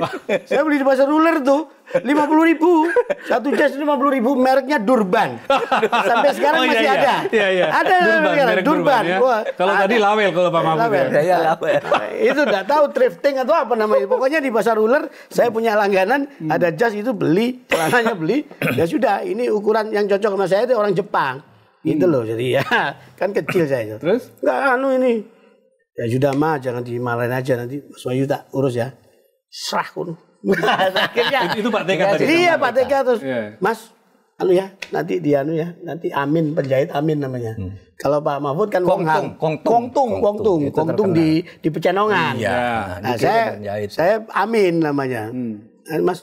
Saya beli di pasar ruler tuh 50.000. Satu jas 50.000, mereknya Durban. Sampai sekarang masih ada. Ada Durban. Ya. Kalau tadi Lawel kalau Pak Mahfud. Ya, Lawel. Itu enggak tahu thrifting atau apa namanya. Pokoknya di pasar ruler saya punya langganan, ada jas itu beli, celananya beli. Ya sudah, ini ukuran yang cocok sama saya itu orang Jepang. Gitu loh. Jadi ya kan kecil saya itu. Terus? Enggak ini. Ya sudah mah, jangan dimarahin aja, nanti Mas Wahyu tak urus ya. Serah kun. Akhirnya itu Pak TK tadi. Iya Pak TK terus. Mas, nanti nanti Amin, penjahit Amin namanya. Kalau Pak Mahfud kan Kongtung di Pecenongan. Iya. Nah, saya Amin namanya. Mas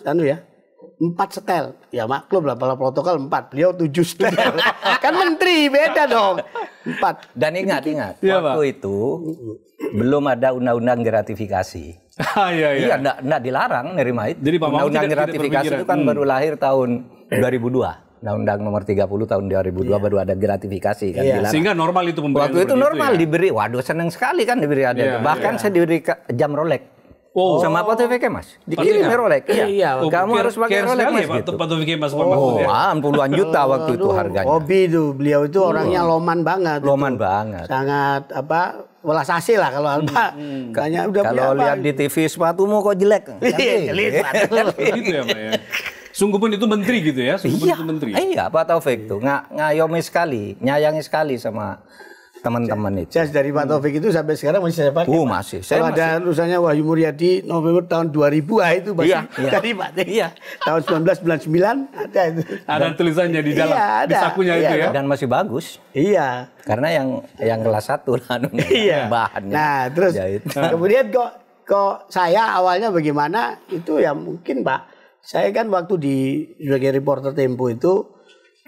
4 setel. Ya maklum lah, kalau protokol 4, beliau 7 setel. Kan menteri, beda dong. 4. Dan ingat, waktu itu belum ada undang-undang gratifikasi. Iya, enggak dilarang nerima itu. Jadi undang-undang gratifikasi itu kan baru lahir tahun 2002. Undang-undang nomor 30 tahun 2002 baru ada gratifikasi kan. Sehingga normal itu pemberian. Waktu itu normal diberi. Waduh, seneng sekali kan diberi ada. Bahkan saya diberi jam Rolex. Sama Pak Taufik Mas. Dikirim Rolex. Iya. Kamu harus pakai Rolex Mas gitu. Pak Taufik Mas Pak Mahfud ya. Puluhan juta waktu itu harganya. Hobi itu, beliau itu orangnya loman banget. Loman banget. Sangat welas asih lah kalau kalau lihat di TV sepatumu kok jelek. Jelek sepatu. Gitu ya Pak ya. Sungguh pun itu menteri gitu ya. Itu menteri. Iya, Pak Taufik tuh ngayomi sekali, nyayangi sekali sama teman-teman itu. Jas dari Pak Taufik itu sampai sekarang masih saya pakai. Masih. Kalau ada tulisannya Wahyu Muryadi November tahun 2000 itu masih dari Pak Taufik. Iya. Tahun 1999 ada itu. Ada tulisannya di dalam di sakunya itu ya. Dan masih bagus. Iya. Karena yang kelas 1 bahannya. Nah, terus kemudian kok saya awalnya bagaimana itu ya mungkin Pak. Saya kan waktu sebagai reporter Tempo itu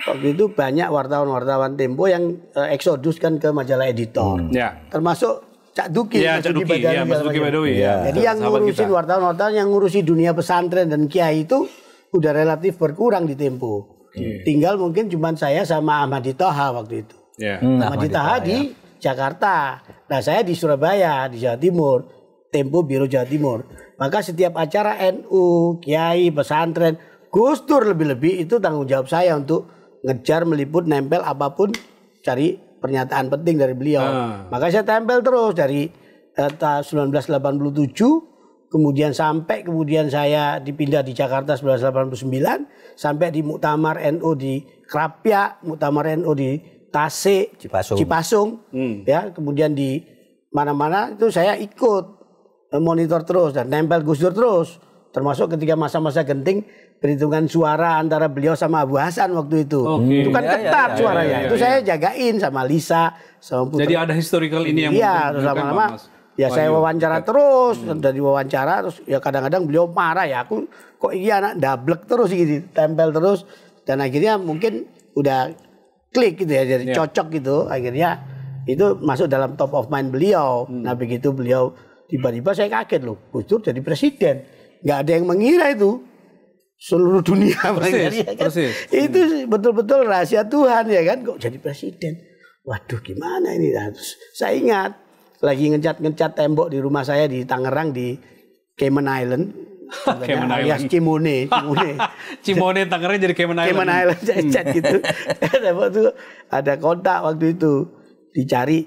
waktu itu banyak wartawan-wartawan Tempo yang eksodus kan ke majalah editor. Termasuk Cak Duki, Mas Duki Badowi. Jadi yang ngurusin wartawan-wartawan yang ngurusi dunia pesantren dan kiai itu udah relatif berkurang di Tempo. Tinggal mungkin cuma saya sama Ahmadi Toha waktu itu. Ahmadi Toha di Jakarta. Nah, saya di Surabaya, di Jawa Timur. Tempo Biro Jawa Timur. Maka setiap acara NU, kiai, pesantren, Gus Dur lebih-lebih itu tanggung jawab saya untuk ngejar, meliput, nempel apapun, cari pernyataan penting dari beliau. Maka saya tempel terus dari 1987, kemudian saya dipindah di Jakarta 1989, sampai di Muktamar NU di Krapyak, Muktamar NU di Tasik, Cipasung, ya, kemudian di mana-mana itu saya ikut monitor terus dan nempel Gus Dur terus, termasuk ketika masa-masa genting. Perhitungan suara antara beliau sama Abu Hasan waktu itu. Itu kan ketat suaranya. Itu saya jagain sama Lisa, sama Putra. Jadi ada historical ini yang terus lama-lama ya saya wawancara terus, dari wawancara terus ya kadang-kadang beliau marah ya, aku kok ini anak dablek terus gitu, tempel terus, dan akhirnya mungkin udah klik gitu ya, jadi cocok gitu, akhirnya itu masuk dalam top of mind beliau. Nah begitu beliau tiba-tiba saya kaget loh, Gus Dur jadi presiden, nggak ada yang mengira itu. Seluruh dunia persis. Itu betul-betul rahasia Tuhan ya kan, kok jadi presiden. Waduh gimana ini. Nah, terus saya ingat lagi ngecat tembok di rumah saya di Tangerang di Cayman Island. Alias Cimone. Cimone Tangerang jadi Cayman Island. Cayman Island saya cat gitu. Tembok itu ada kontak waktu itu dicari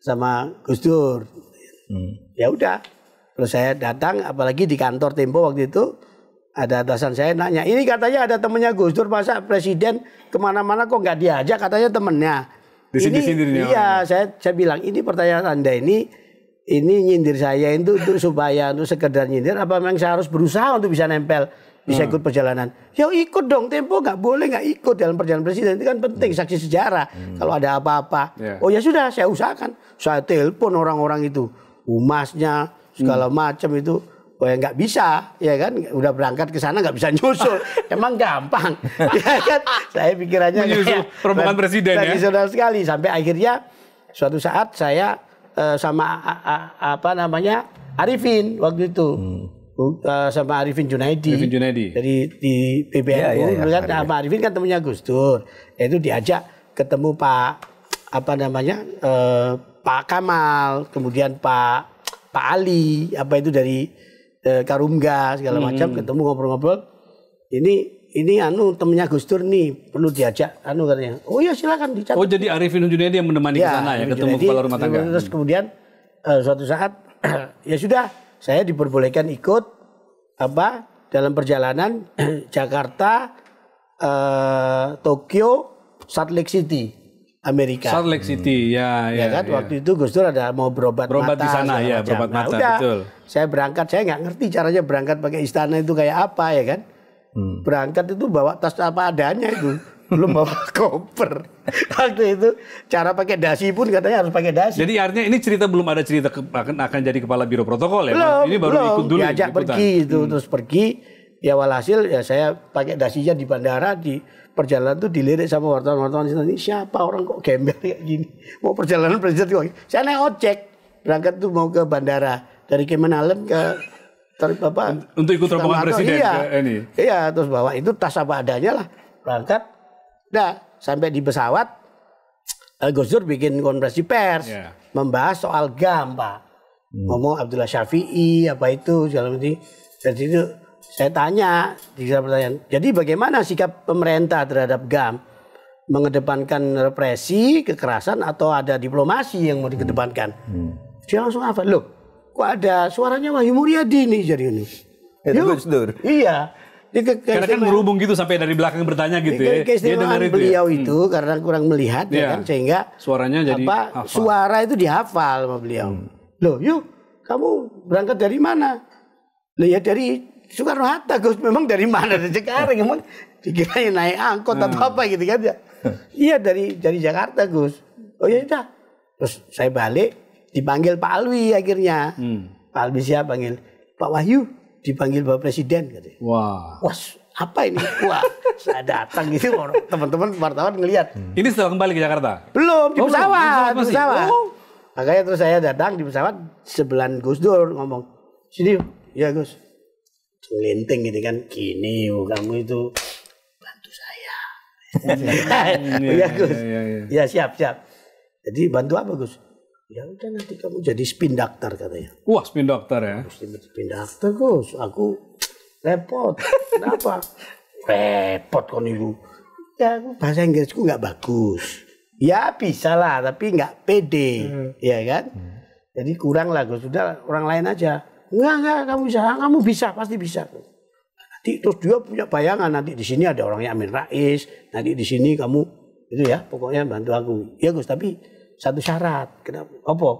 sama Gus Dur. Ya udah. Terus saya datang, apalagi di kantor Tempo waktu itu. Ada atasan saya nanya, ini katanya ada temennya Gus Dur, masa presiden kemana-mana kok nggak diajak, katanya temennya. Iya, saya bilang, ini pertanyaan Anda ini nyindir saya itu untuk supaya untuk sekedar nyindir, apa memang saya harus berusaha untuk bisa nempel, bisa ikut perjalanan? Ya ikut dong, Tempo nggak boleh nggak ikut dalam perjalanan presiden, itu kan penting, saksi sejarah. Kalau ada apa-apa, oh ya sudah, saya usahakan. Saya telepon orang-orang itu, humasnya, segala macam itu. Oh ya nggak bisa, ya kan, udah berangkat ke sana nggak bisa nyusul, emang gampang, ya kan, saya pikirannya menyusul rombongan presiden ya, tradisional sekali, sampai akhirnya suatu saat saya sama Arifin waktu itu, sama Arifin Junaidi. Arifin Junaidi. Dari di PBNU, kan sama Arifin kan temannya Gus Dur. Itu diajak ketemu Pak Pak Kamal, kemudian Pak Ali, apa itu dari Karumga segala macam, ketemu ngobrol-ngobrol. Ini temennya Gus Dur nih, perlu diajak katanya. Oh iya silakan dicatat. Oh jadi Arifin Junaidi yang menemani ke sana ya, ketemu kepala rumah tangga. Terus kemudian suatu saat ya sudah, saya diperbolehkan ikut dalam perjalanan Jakarta, Tokyo, Salt Lake City, Amerika. Salt Lake City, ya kan. Waktu itu Gus Dur ada mau berobat mata di sana ya, berobat mata, udah, betul. Saya berangkat, saya nggak ngerti caranya berangkat pakai istana itu kayak apa ya kan. Berangkat itu bawa tas apa adanya itu, belum bawa koper. Waktu itu cara pakai dasi pun katanya harus pakai dasi. Jadi artinya ini cerita belum ada cerita akan jadi kepala biro protokol ya? Belum, Ini baru ikut dulu. Diajak pergi itu, terus pergi. Ya walhasil ya saya pakai dasinya di bandara, di perjalanan tuh dilirik sama wartawan-wartawan ini, siapa orang kok gembel kayak gini. Mau perjalanan presiden kok. Saya naik ojek berangkat tuh mau ke bandara dari Kemenalem ke untuk ikut rombongan presiden ke ini. Iya, terus bawa itu tas apa adanya lah, berangkat. Nah, sampai di pesawat Gus Dur bikin konferensi pers membahas soal GAM, Pak. Ngomong Abdullah Syafi'i apa itu segala macam. Dari itu saya tanya, pertanyaan. Jadi bagaimana sikap pemerintah terhadap GAM? Mengedepankan represi, kekerasan atau ada diplomasi yang mau dikedepankan? Dia langsung apa? Loh, kok ada suaranya Wahyu Muryadi nih jadi ini. Itu Gus Dur. Iya. Karena kan berhubung gitu sampai dari belakang bertanya gitu ya. Dia dengar itu beliau itu karena kurang melihat ya kan, sehingga suaranya jadi suara itu dihafal sama beliau. Loh, yuk kamu berangkat dari mana? Loh ya dari Soekarno-Hatta, Gus. Memang dari mana? Dari Cengkareng. Emang dikirain naik angkot atau apa gitu kan ya. Iya dari Jakarta, Gus. Oh ya sudah. Terus saya balik, dipanggil Pak Alwi akhirnya. Pak Alwi siapa panggil? Pak Wahyu dipanggil Bapak Presiden katanya. Wah. Wah, apa ini? Wah, saya datang gitu, teman-teman wartawan ngelihat. Ini setelah kembali ke Jakarta? Belum, di pesawat. Di pesawat. Oh. Makanya terus saya datang di pesawat sebelah Gus Dur ngomong, sini, ya Gus. Ngelinting gitu kan, gini, kamu itu bantu saya. Iya Gus. Ya siap. Jadi bantu apa Gus? Ya udah nanti kamu jadi spin doctor katanya. Wah, spin doctor ya. Spin doctor Gus, aku repot. Kenapa? Repot kon ibu. Ya bahasa Inggrisku nggak bagus. Ya bisa lah, tapi nggak pede, ya kan? Jadi kurang lah Gus. Sudah orang lain aja. Enggak, kamu bisa, pasti bisa. Nanti terus dia punya bayangan nanti di sini ada orangnya Amin Rais, nanti di sini kamu itu ya, pokoknya bantu aku. Ya Gus, tapi satu syarat. Kenapa? Apa?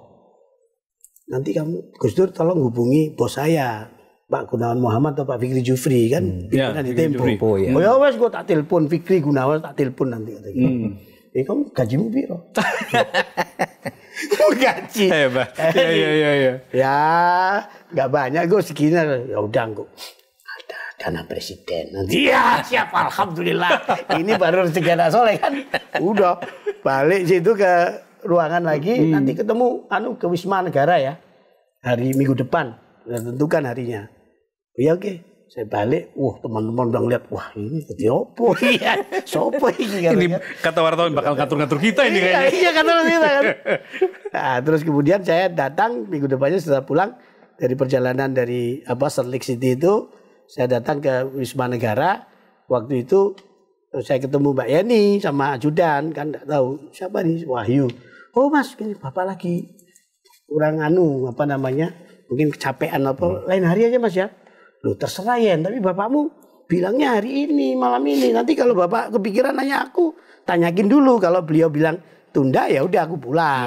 Nanti kamu Gus Dur tolong hubungi bos saya, Pak Gunawan Muhammad atau Pak Fikri Jufri kan, pimpinan di Tempo. Oh ya wes gue tak telepon Fikri Gunawan, tak telepon nanti katanya. Kamu gajimu piro? Gaji. Hebat. Iya. Ya, nggak banyak gue segini. Ya udah kok. Ada dana presiden nanti. Ya siap, alhamdulillah. Ini baru rezeki anak soleh kan. Udah balik situ ke ruangan lagi. Nanti ketemu ke Wisma Negara ya. Hari minggu depan. Sudah tentukan harinya. Ya oke. Saya balik, teman-teman udah ngeliat, wah ini jadi opo ya, sopo ini kata wartawan bakal ngatur-ngatur kita ini kayaknya. Iya kata kita kan. Nah, terus kemudian saya datang minggu depannya setelah pulang dari perjalanan dari Salt Lake City itu, saya datang ke Wisma Negara. Waktu itu saya ketemu Mbak Yeni sama ajudan kan, nggak tahu siapa nih, Wahyu. Oh Mas, ini Bapak lagi kurang mungkin kecapean apa, lain hari aja Mas ya. Loh terserah ya, tapi bapakmu bilangnya hari ini, malam ini. Nanti kalau bapak kepikiran nanya aku, tanyakin dulu. Kalau beliau bilang tunda ya udah aku pulang.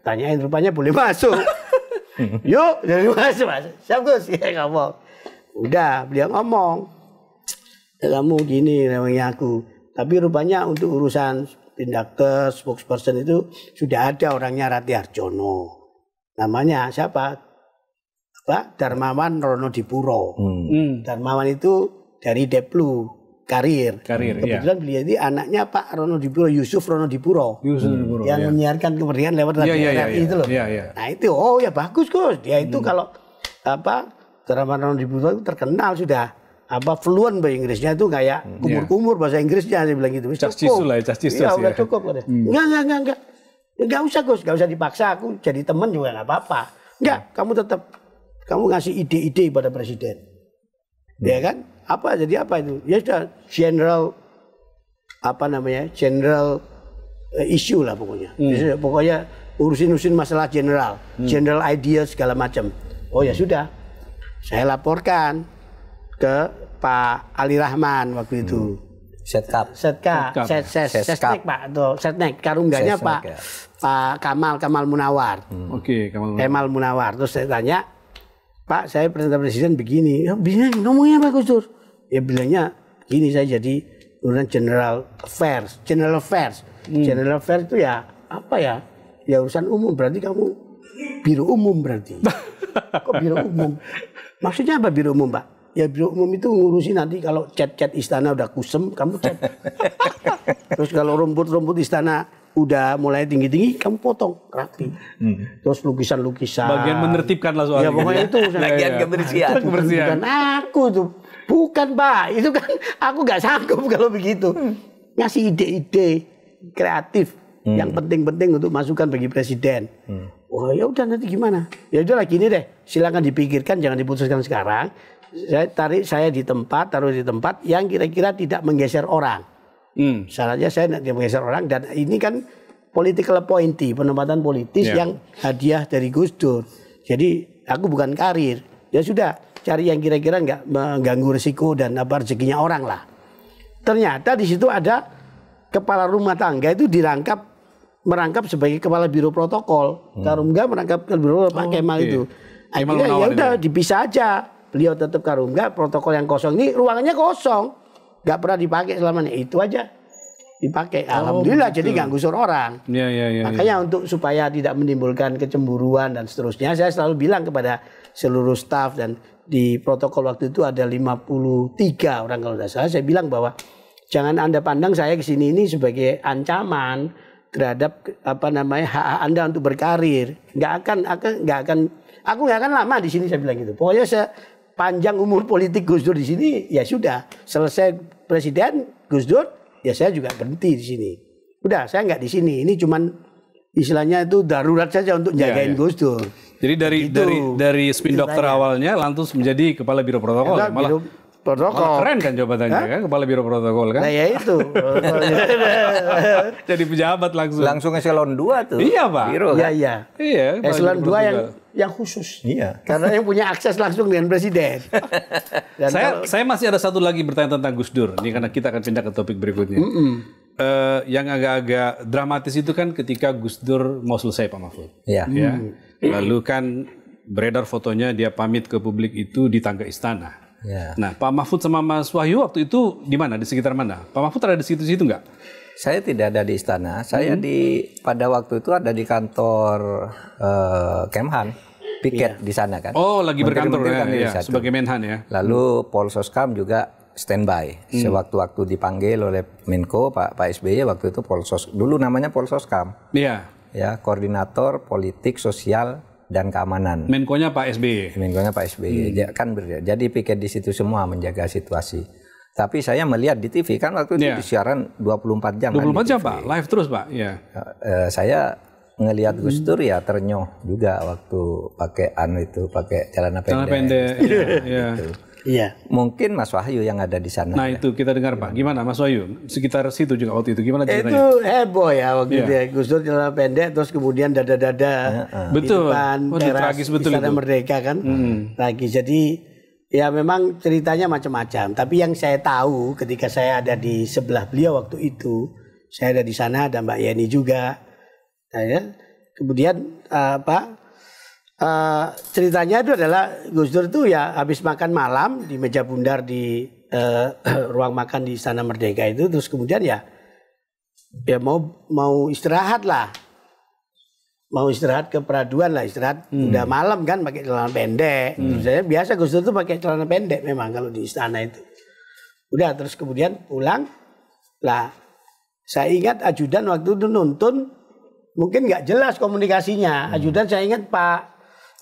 Tanyain rupanya boleh masuk. Yuk, jadi masuk. Siap Gus, ya kamu. Udah, beliau ngomong. Kamu gini namanya aku. Tapi rupanya untuk urusan pindakter, spokesperson itu sudah ada orangnya Rati Harjono. Namanya siapa? Pak Darmawan Ronodipuro. Darmawan itu dari Deplu Karir. Kebetulan beliau ini anaknya Pak Ronodipuro, Yusuf Ronodipuro. Yang menyiarkan kemerdekaan lewat radio RRI itu loh. Nah itu, ya bagus Gus. Dia itu kalau Abdurrahman Dibutuh itu terkenal sudah fluent bahasa Inggrisnya itu kayak kumur-kumur bahasa Inggrisnya, saya bilang gitu. Iya, udah cukup. Enggak. Enggak usah Gus, enggak usah dipaksa, aku jadi teman juga enggak apa-apa. Enggak, kamu ngasih ide-ide pada presiden. Ya kan? Jadi apa itu? Ya sudah general issue lah pokoknya. Pokoknya urusin masalah general idea segala macam. Oh ya sudah. Saya laporkan ke Pak Ali Rahman waktu itu. Setnek Pak atau Setnek Karungganya Pak Kamal Munawar. Kamal Munawar. Terus saya tanya, Pak, saya perintah presiden begini. Ya, ngomongnya apa Gus Dur? Ya bilangnya gini, saya jadi urusan General Affairs. General Affairs itu ya apa ya? Ya urusan umum, berarti kamu biro umum berarti. Kok biro umum? Maksudnya apa biro umum, Pak? Ya biro umum itu ngurusin nanti kalau cat istana udah kusem, kamu cat. Terus kalau rumput istana udah mulai tinggi-tinggi, kamu potong rapi. Terus lukisan-lukisan. Bagian menertibkan lah soalnya. Ya pokoknya itu. Bagian kebersihan. Bukan aku tuh. Bukan Pak, itu kan aku nggak sanggup kalau begitu. Ngasih ide-ide kreatif yang penting-penting untuk masukan bagi presiden. Wah ya udah nanti gimana? Ya udahlah gini deh, silakan dipikirkan, jangan diputuskan sekarang. Saya taruh di tempat yang kira-kira tidak menggeser orang. Syaratnya saya tidak menggeser orang, dan ini kan political appointee, penempatan politis yang hadiah dari Gus Dur. Jadi aku bukan karir. Ya sudah, cari yang kira-kira nggak mengganggu risiko dan rezekinya orang lah. Ternyata di situ ada kepala rumah tangga itu merangkap sebagai kepala biro protokol. Karungga merangkap ke biro Pak Kemal itu. Akhirnya ya udah dipisah aja. Beliau tetap Karungga, protokol yang kosong ini ruangannya kosong, nggak pernah dipakai selamanya, itu aja dipakai. Alhamdulillah, jadi nggak gusur orang. Makanya untuk supaya tidak menimbulkan kecemburuan dan seterusnya, saya selalu bilang kepada seluruh staf, dan di protokol waktu itu ada 53 orang kalau tidak salah, saya bilang bahwa jangan Anda pandang saya kesini ini sebagai ancaman terhadap hak Anda untuk berkarir. Aku nggak akan lama di sini, saya bilang gitu. Pokoknya sepanjang umur politik Gus Dur di sini, ya sudah. Selesai presiden Gus Dur, ya saya juga berhenti di sini. Udah, saya nggak di sini. Ini cuman istilahnya itu darurat saja untuk jagain Gus Dur. Jadi dari spin dokter awalnya lantas menjadi kepala biro protokol. Malah keren kan jabatannya kan, kepala biro protokol kan? Nah ya itu. Jadi pejabat langsung eselon 2 tuh. Iya Pak. Biro, kan? Iya. Eselon 2 yang khusus. Iya. Karena yang punya akses langsung dengan presiden. Dan saya masih ada satu lagi bertanya tentang Gus Dur. Ini karena kita akan pindah ke topik berikutnya. Yang agak-agak dramatis itu kan ketika Gus Dur mau selesai Pak Mahfud. Iya. Ya. Lalu kan beredar fotonya dia pamit ke publik itu di tangga istana. Ya. Nah, Pak Mahfud sama Mas Wahyu waktu itu di mana? Di sekitar mana? Pak Mahfud ada di situ-situ nggak? Saya tidak ada di istana. Saya pada waktu itu ada di kantor Kemhan, piket di sana kan. Oh, lagi berkantor ya, sebagai Menhan ya. Lalu Polsoskam juga standby. Sewaktu-waktu dipanggil oleh Menko Pak SBY waktu itu dulu namanya Polsoskam. Iya. Ya, koordinator politik sosial dan keamanan. Menkonya Pak SBY. Menkonya Pak SBY. Kan jadi piket di situ semua menjaga situasi. Tapi saya melihat di TV kan waktu itu disiaran 24 jam. 24 jam Pak, live terus Pak. Iya. Saya ngelihat Gus Dur ya ternyuh juga waktu pakai celana pendek. Celana pendek. Iya. Iya. Mungkin Mas Wahyu yang ada di sana. Nah itu kita dengar Pak. Gimana Mas Wahyu? Sekitar situ juga waktu itu. Gimana ceritanya? Itu heboh ya waktu itu ya. Gus Dur celana pendek terus kemudian dada-dada. Betul. Di depan tragis betul Istana itu. Merdeka kan. Tragis. Jadi ya memang ceritanya macam-macam. Tapi yang saya tahu ketika saya ada di sebelah beliau waktu itu. Saya ada di sana, ada Mbak Yeni juga. Nah, ya. Kemudian ceritanya itu adalah Gus Dur itu ya habis makan malam di meja bundar di ruang makan di Istana Merdeka itu, terus kemudian ya mau istirahat lah, mau istirahat ke Peraduan lah, istirahat udah malam kan pakai celana pendek. Saya biasa Gus Dur itu pakai celana pendek memang kalau di istana itu. Udah terus kemudian pulang lah, saya ingat ajudan waktu itu nuntun mungkin nggak jelas komunikasinya. Ajudan saya ingat Pak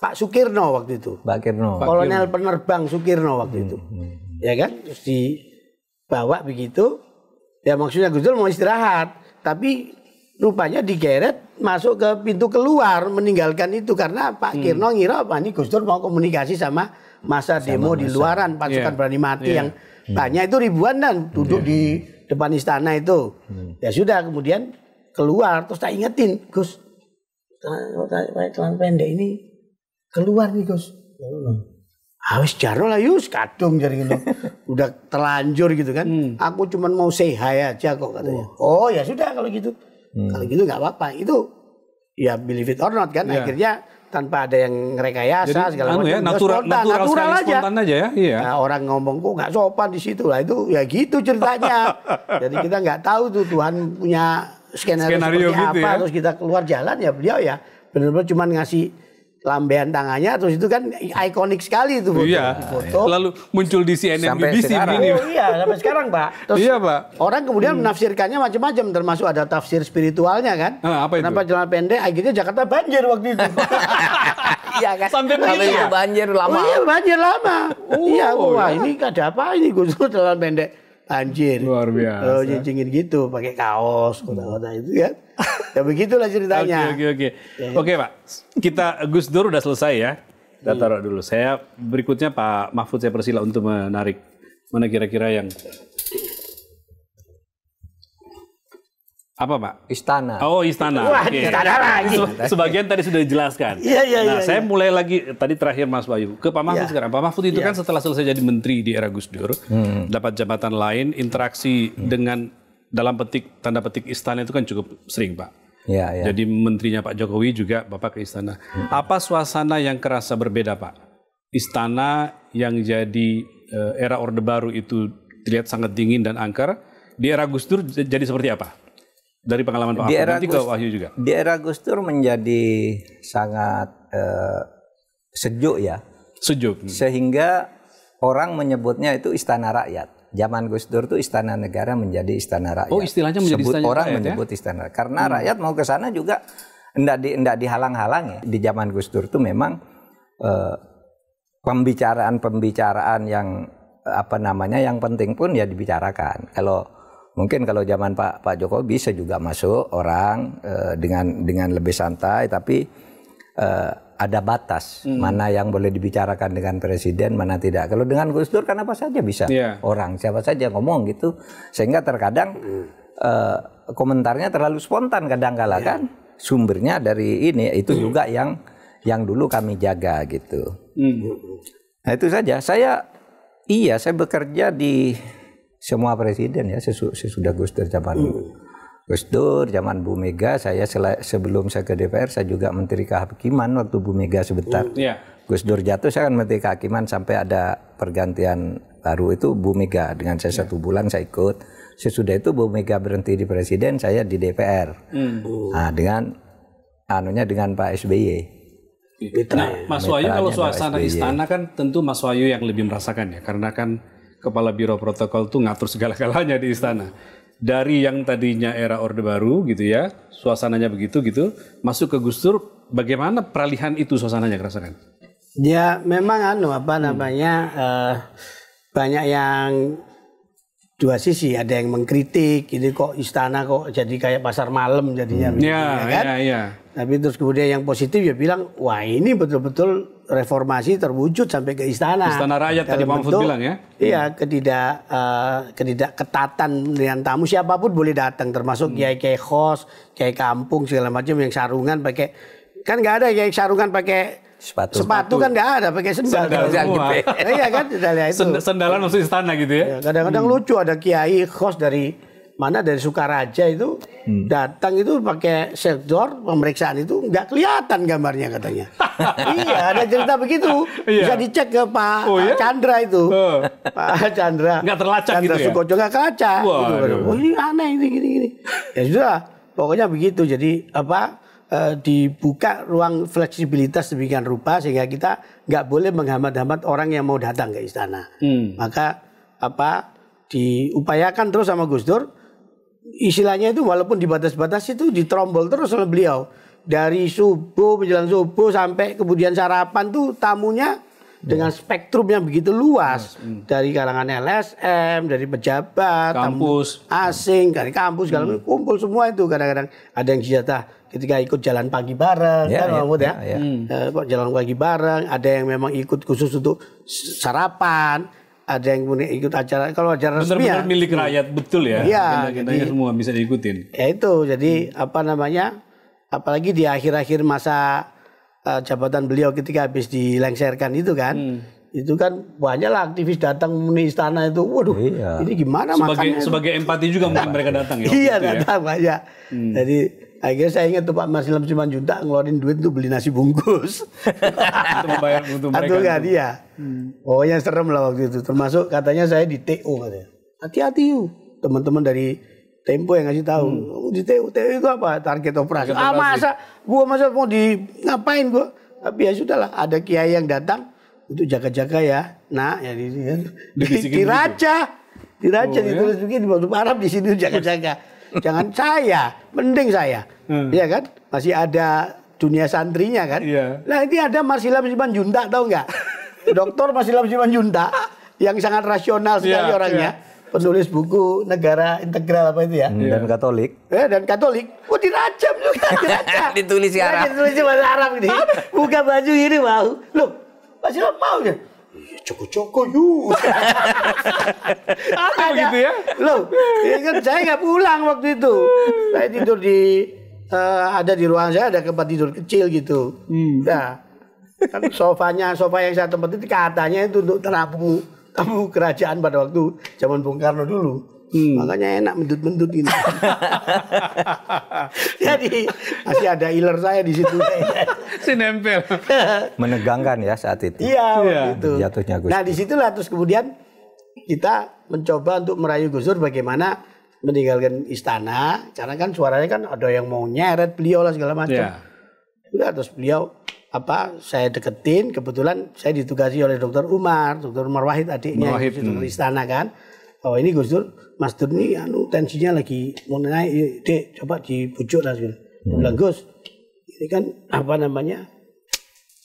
Pak Sukirno waktu itu. Pak Kirno. Kolonel penerbang Sukirno waktu itu. Ya kan? Terus dibawa begitu. Ya maksudnya Gus Dur mau istirahat. Tapi rupanya digeret masuk ke pintu keluar meninggalkan itu. Karena Pak Kirno ngira apa ini Gus Dur mau komunikasi sama masa demo di luaran. Pasukan berani mati yang banyak itu ribuan dan duduk di depan istana itu. Ya sudah kemudian keluar. Terus tak ingetin Gus. Celana pendek ini keluar nih Gus. Wis jarno lah yus kadung jari gitu. Udah terlanjur gitu kan. Aku cuma mau say hi aja kok katanya. Oh ya sudah kalau gitu. Kalau gitu nggak apa-apa. Itu ya believe it or not kan. Akhirnya tanpa ada yang ngerekayasa segala macam. Ya, natural aja. Spontan aja ya. Iya. Nah, orang ngomong kok nggak sopan di situ lah itu ya gitu ceritanya. Jadi kita nggak tahu tuh Tuhan punya skenario seperti gitu apa. ya. Terus kita keluar jalan ya beliau ya benar-benar cuma ngasih lambean tangannya terus itu kan ikonik sekali itu foto. Iya. Foto. Lalu muncul di CNN Sampai BBC sekarang. ini. Oh iya sampai sekarang Pak. Terus Iya Pak. orang kemudian menafsirkannya macam-macam termasuk ada tafsir spiritualnya kan. Apa itu? Kenapa celana pendek akhirnya Jakarta banjir waktu itu. Iya kan. Sampai Kalau itu banjir lama. Oh iya banjir lama. Iya wah ini ada apa ini Gus Dur celana pendek banjir. Luar biasa. Oh cincin gitu pakai kaos kota-kota itu kan. Ya begitulah ceritanya. Oke Pak, kita Gus Dur udah selesai ya. Kita taruh dulu. Saya berikutnya Pak Mahfud saya persila untuk menarik mana kira-kira yang apa Pak? Istana. Oh istana. Wah, Oke. istana lagi. Sebagian tadi sudah dijelaskan. Iya. Saya mulai lagi tadi terakhir Mas Wahyu ke Pak Mahfud sekarang. Pak Mahfud itu kan setelah selesai jadi menteri di era Gus Dur, dapat jabatan lain, interaksi dengan dalam tanda petik istana itu kan cukup sering Pak. Ya. Jadi menterinya Pak Jokowi juga Bapak ke istana. Apa suasana yang kerasa berbeda Pak? Istana yang jadi era Orde Baru itu terlihat sangat dingin dan angker. Di era Gus Dur jadi seperti apa? Dari pengalaman Pak Mahfud nanti ke Wahyu juga. Di era Gus Dur menjadi sangat sejuk ya. Sejuk. Sehingga orang menyebutnya itu istana rakyat. Zaman Gus Dur itu istana negara menjadi istana rakyat. Oh istilahnya menjadi istana orang rakyat menyebut istana. Karena rakyat mau ke sana juga enggak dihalang-halang ya. Di zaman Gus Dur itu memang pembicaraan yang yang penting pun ya dibicarakan. Mungkin kalau zaman Pak Jokowi bisa juga masuk orang dengan lebih santai, tapi ada batas mana yang boleh dibicarakan dengan presiden, mana tidak. Kalau dengan Gus Dur kan apa saja bisa orang, siapa saja ngomong gitu, sehingga terkadang komentarnya terlalu spontan kadang-kala kan, sumbernya dari ini itu juga yang dulu kami jaga gitu. Nah itu saja. Saya bekerja di semua presiden ya sesudah Gus Dur zaman Bu Mega. Saya sebelum saya ke DPR saya juga Menteri Kehakiman waktu Bu Mega sebentar. Gus Dur jatuh saya kan Menteri Kehakiman sampai ada pergantian baru itu Bu Mega dengan saya 1 bulan saya ikut. Sesudah itu Bu Mega berhenti di presiden, saya di DPR. Nah, dengan Pak SBY. Nah, Mas Wahyu kalau suasana istana kan tentu Mas Wahyu yang lebih merasakan ya, karena kan Kepala Biro Protokol tuh ngatur segala-galanya di istana. Dari yang tadinya era Orde Baru gitu ya, suasananya begitu gitu, masuk ke Gus Dur, bagaimana peralihan itu suasananya kerasakan? Ya memang banyak yang dua sisi, ada yang mengkritik, ini kok istana kok jadi kayak pasar malam jadinya, kan? Tapi terus kemudian yang positif ya bilang, wah ini betul-betul reformasi terwujud sampai ke istana. Istana rakyat tadi Pak Mahfud bilang ya. Iya, ketidakketatan dengan tamu siapapun boleh datang, termasuk kiai-kiai khos, kiai kampung segala macam yang sarungan pakai, kan nggak ada kiai sarungan pakai sepatu kan nggak ada, pakai sendal. Iya kan, sendalan masuk istana gitu ya. Kadang-kadang lucu ada kiai khos dari Sukaraja itu datang itu pakai sektor pemeriksaan itu nggak kelihatan gambarnya katanya. Iya, ada cerita begitu. Bisa dicek ke Pak Chandra itu. Pak Chandra. Nggak terlacak Chandra gitu ya? Sukoco nggak kaca. Gitu. Oh ini aneh ini gini. Ya sudah, pokoknya begitu. Jadi dibuka ruang fleksibilitas demikian rupa sehingga kita nggak boleh menghambat-hambat orang yang mau datang ke istana. Maka diupayakan terus sama Gus Dur. Istilahnya itu walaupun dibatas-batas itu diterombol terus oleh beliau. dari subuh menjelang subuh sampai kemudian sarapan tuh tamunya dengan spektrum yang begitu luas, dari kalangan LSM, dari pejabat, kampus, asing, dari kampus, kumpul semua itu. Kadang-kadang ada yang jatah ketika ikut jalan pagi bareng, kok jalan pagi bareng. Ada yang memang ikut khusus untuk sarapan, ada yang ikut acara. Kalau acara resmi benar-benar milik rakyat betul ya. Agenda-agendanya semua bisa diikutin. Ya itu, jadi apalagi di akhir-akhir masa jabatan beliau ketika habis dilengsarkan itu kan, itu kan banyaklah aktivis datang memenuhi istana itu. Waduh, ini gimana makannya? Sebagai empati juga mungkin mereka datang ya. Iya, datang banyak. Jadi akhirnya saya ingat tuh Pak Marsilam Simanjuntak ngeluarin duit untuk beli nasi bungkus. Untuk membayar untuk mereka. Kan dia. Pokoknya serem lah waktu itu. Termasuk katanya saya di TO katanya. Hati-hati yuk. Teman-teman dari Tempo yang ngasih tahu, di TO itu apa? Target operasi. Masa mau ngapain gua? Tapi ya sudahlah, ada kiai yang datang untuk jaga-jaga ya. Nah, ya diraja ditulis begini, waktu Arab di sini jaga-jaga. Jangan saya, mending saya. Iya kan? Masih ada dunia santrinya kan? Nah, ini ada Marsilam Simanjuntak, tahu nggak? Dr. Marsilam Simanjuntak yang sangat rasional sekali orangnya. Penulis buku Negara Integral apa itu ya? Dan Katolik. Dan Katolik. Oh, dirajam juga, dirajam. Ditulis Arab. Ditulis bahasa Arab ini. Buka baju ini mau. Loh, Marsilam mau ya? Coko-coko yuk. Apa begitu ya? Loh, ya kan saya nggak pulang waktu itu. Saya tidur di ada di ruangan saya, ada tempat tidur kecil gitu. Nah, kan sofa yang saya tempati itu katanya itu untuk tamu kerajaan pada waktu zaman Bung Karno dulu. Makanya enak mendut-mendut ini. Jadi masih ada iler saya di situ. Si nempel. Menegangkan ya saat itu. Iya, waktu itu. Jatuhnya Gus. Nah, disitulah terus kemudian kita mencoba untuk merayu Gus Dur bagaimana meninggalkan istana. Karena kan suaranya kan ada yang mau nyeret beliau lah segala macam. Udah, terus beliau saya deketin, kebetulan saya ditugasi oleh Dr. Umar Wahid adiknya di istana kan. Oh, ini Gus Dur, Mas Dur ini tensinya lagi mau naik, Dek, coba dibujuk lah gitu. Bilang, Gus, ini kan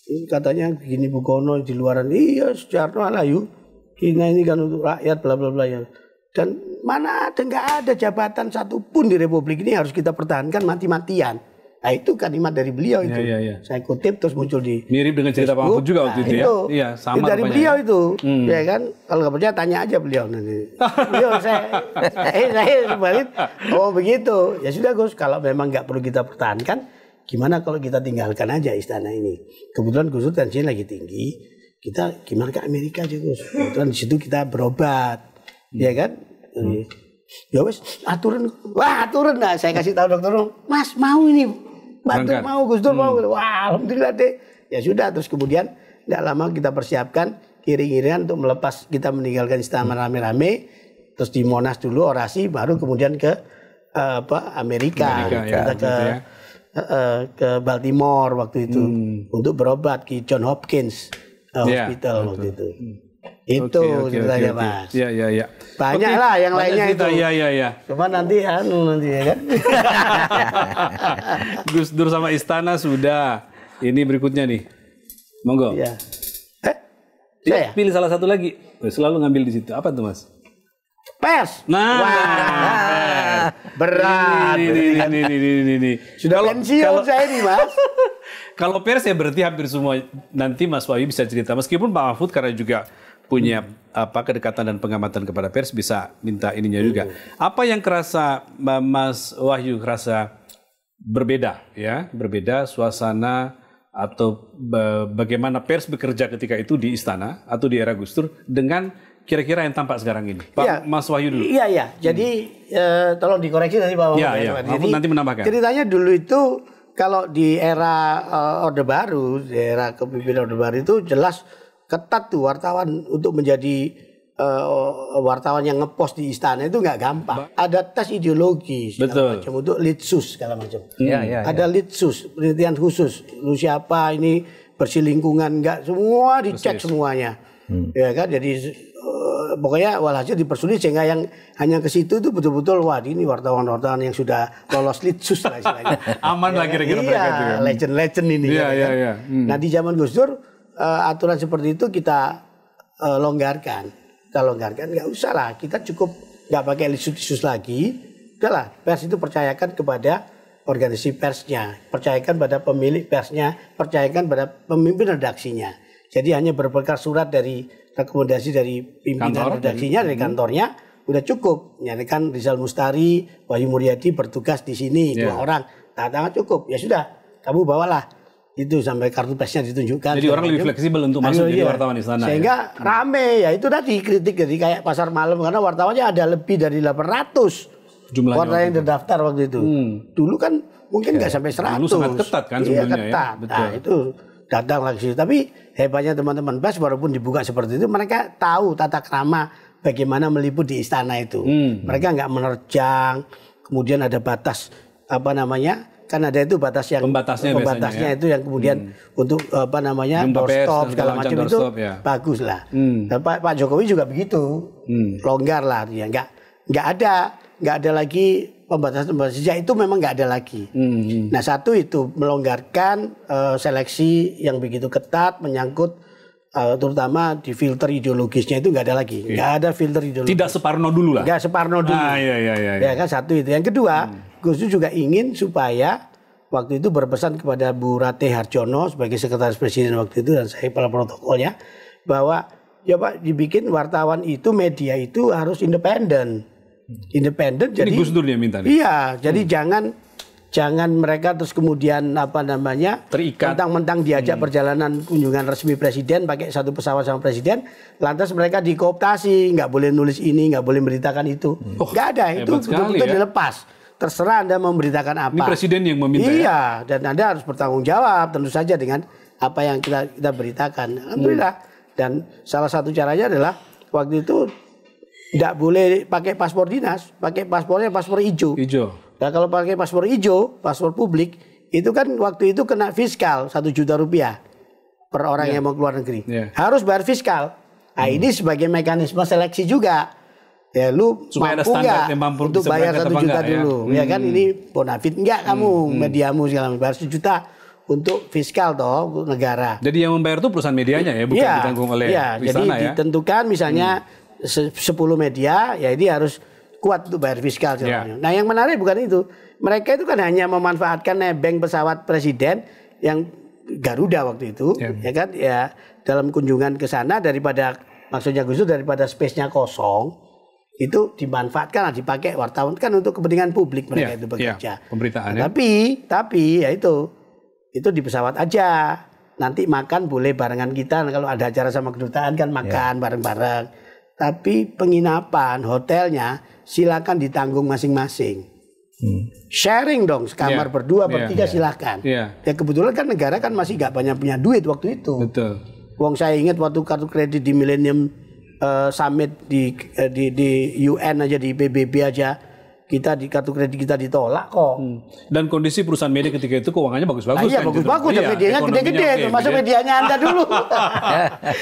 ini katanya gini Bukono di luaran. Iya, Soekarno lah yuk. Ini kan untuk rakyat bla bla bla ya. Dan mana nggak ada jabatan satupun di Republik ini harus kita pertahankan mati-matian. Nah, itu kalimat dari beliau itu. Saya kutip terus muncul di mirip dengan cerita Pak Mahfud juga waktu itu ya. Iya, sama dari beliau itu. Ya kan, kalau nggak percaya tanya aja beliau nanti. Beliau saya balik, oh begitu. Ya sudah Gus, kalau memang nggak perlu kita pertahankan, gimana kalau kita tinggalkan aja istana ini. Kebetulan Gus Dur tensinya lagi tinggi. Kita gimana ke Amerika aja Gus. Kebetulan di situ kita berobat. Ya kan? Ya wes, aturan. Nah, saya kasih tahu dokter, Mas mau ini. Bantu mau, Gus Dur mau. Wah, alhamdulillah deh. Ya sudah, terus kemudian tidak lama kita persiapkan iring-iringan untuk melepas, kita meninggalkan istana rame-rame, terus di Monas dulu orasi, baru kemudian ke Amerika kita ke Baltimore waktu itu untuk berobat ke John Hopkins Hospital waktu itu. Itu ceritanya Mas. Iya. Banyak lah yang lainnya itu. Iya. Cuma nanti ya kan. Gus Dur sama istana sudah. Ini berikutnya nih. Monggo. Iya. Saya pilih salah satu lagi. Selalu ngambil di situ. Apa tuh Mas? Pers. Nah. Berat. Ini. Sudah pensiun saya nih Mas. Kalau pers ya berarti hampir semua. Nanti Mas Wahyu bisa cerita. Meskipun Pak Mahfud karena juga punya kedekatan dan pengamatan kepada pers bisa minta ininya juga. Apa yang kerasa Mas Wahyu kerasa berbeda ya? Berbeda suasana atau bagaimana pers bekerja ketika itu di istana atau di era Gus Dur dengan kira-kira yang tampak sekarang ini. Pak Mas Wahyu dulu. Iya. Jadi tolong dikoreksi nanti Pak Mahfud. Jadi nanti menambahkan. Ceritanya dulu itu kalau di era Orde Baru, di era kepemimpinan Orde Baru itu jelas ketat tuh wartawan untuk menjadi wartawan yang ngepost di istana itu nggak gampang. Ada tes ideologi segala macam untuk litsus segala macam. Ada litsus, penelitian khusus. Lu siapa ini bersih lingkungan nggak, semua dicek semuanya. Ya kan, jadi pokoknya walhasil dipersulit sehingga yang hanya ke situ itu betul-betul wah ini wartawan-wartawan yang sudah lolos litsus lah istilahnya. Aman lah kira-kira mereka itu. Iya, legend-legend ini. Iya. Nah di zaman Gus Dur aturan seperti itu kita longgarkan. Kita longgarkan, nggak usah lah, kita cukup nggak pakai litsus lagi. Udahlah, pers itu percayakan kepada organisasi persnya, percayakan pada pemilik persnya, percayakan pada pemimpin redaksinya. Jadi hanya berbekas surat dari rekomendasi dari pimpinan redaksinya, dari kantornya, udah cukup. Nyatakan Rizal Mustari, Wahyu Muryadi bertugas di sini, 2 orang, tangan cukup. Ya sudah, kamu bawalah. Itu sampai kartu persnya ditunjukkan. Jadi orang lebih fleksibel untuk masuk jadi wartawan di sana. Sehingga rame, ya itu tadi kritik jadi kayak pasar malam, karena wartawannya ada lebih dari 800 jumlahnya. wartawan yang terdaftar waktu itu. Dulu kan mungkin nggak sampai 100. Dulu sangat ketat kan sebenarnya. Iya, ketat. Ya. Betul. Nah itu datang lagi. Tapi hebatnya teman-teman pers walaupun dibuka seperti itu, mereka tahu tata krama bagaimana meliput di istana itu. Mereka nggak menerjang, kemudian ada batas kan ada itu batas yang pembatasnya itu yang kemudian untuk doorstop segala macam itu bagus lah. Dan Pak Jokowi juga begitu, longgar lah dia, nggak ada lagi pembatasan itu memang nggak ada lagi. Nah satu itu melonggarkan seleksi yang begitu ketat menyangkut terutama di filter ideologisnya itu nggak ada lagi, nggak ada filter ideologis. Tidak separno dulu lah. Nggak separno dulu. Iya. Ya kan satu itu. Yang kedua, Gus Dur juga ingin supaya waktu itu berpesan kepada Bu Ratih Harjono sebagai sekretaris presiden waktu itu dan saya kepala protokolnya bahwa ya Pak dibikin wartawan itu media itu harus independen. Independen. Jadi Gus Dur yang minta nih. Iya, jadi jangan mereka terus kemudian terikat mentang-mentang diajak perjalanan kunjungan resmi presiden pakai satu pesawat sama presiden, lantas mereka dikooptasi, nggak boleh nulis ini, nggak boleh memberitakan itu. Nggak ada, itu betul-betul dilepas. Terserah Anda memberitakan apa. Ini presiden yang meminta. Iya, dan Anda harus bertanggung jawab tentu saja dengan apa yang kita beritakan. Alhamdulillah. Dan salah satu caranya adalah waktu itu tidak boleh pakai paspor dinas, pakai paspornya paspor hijau. Nah kalau pakai paspor hijau, paspor publik, itu kan waktu itu kena fiskal 1 juta rupiah per orang yang mau keluar negeri. Harus bayar fiskal. Nah ini sebagai mekanisme seleksi juga. Ya lu supaya mampu nggak untuk bayar 1 juta dulu. Ya kan ini bonafit enggak kamu, mediamu segala macam. Bayar 1 juta untuk fiskal toh, untuk negara. Jadi yang membayar itu perusahaan medianya ya, bukan ditanggung oleh istana ya? Jadi ditentukan misalnya 10 media, ya ini harus kuat untuk bayar fiskal. Nah yang menarik bukan itu. Mereka itu kan hanya memanfaatkan nebeng pesawat presiden yang Garuda waktu itu. Ya kan, ya dalam kunjungan ke sana maksudnya Gus Dur daripada space-nya kosong. Itu dimanfaatkan, dipakai wartawan kan untuk kepentingan publik mereka itu bekerja. Pemberitaan. Tapi ya itu di pesawat aja. Nanti makan boleh barengan kita. Kalau ada acara sama kedutaan kan makan bareng-bareng. Tapi penginapan hotelnya silakan ditanggung masing-masing. Sharing dong, sekamar berdua, bertiga silakan. Ya kebetulan kan negara kan masih nggak banyak punya duit waktu itu. Betul. Wong saya ingat waktu kartu kredit di Millennium Summit di UN aja, di PBB aja, kita di kartu kredit kita ditolak kok. Dan kondisi perusahaan media ketika itu keuangannya bagus-bagus. Iya, bagus-bagus. Dan medianya gede-gede, termasuk medianya Anda dulu.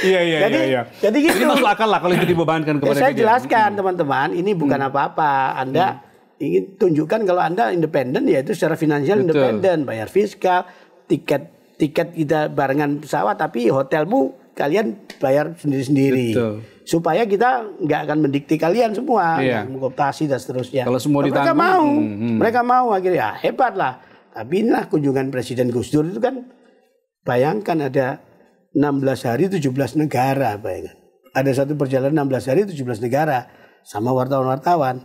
Iya. Jadi gitu. Ini masuk akal lah kalau itu dibebankan kepada saya jelaskan teman-teman, ini bukan apa-apa. Anda ingin tunjukkan kalau Anda independen, yaitu secara finansial independen, bayar fiskal, tiket kita barengan pesawat, tapi hotelmu kalian bayar sendiri-sendiri. Supaya kita nggak akan mendikti kalian semua, mengkooptasi dan seterusnya. Kalau semua ditanggung, mereka mau akhirnya hebat lah. Tapi inilah kunjungan Presiden Gus Dur itu kan, bayangkan ada 16 hari 17 negara, bayangkan. Ada satu perjalanan 16 hari 17 negara sama wartawan-wartawan,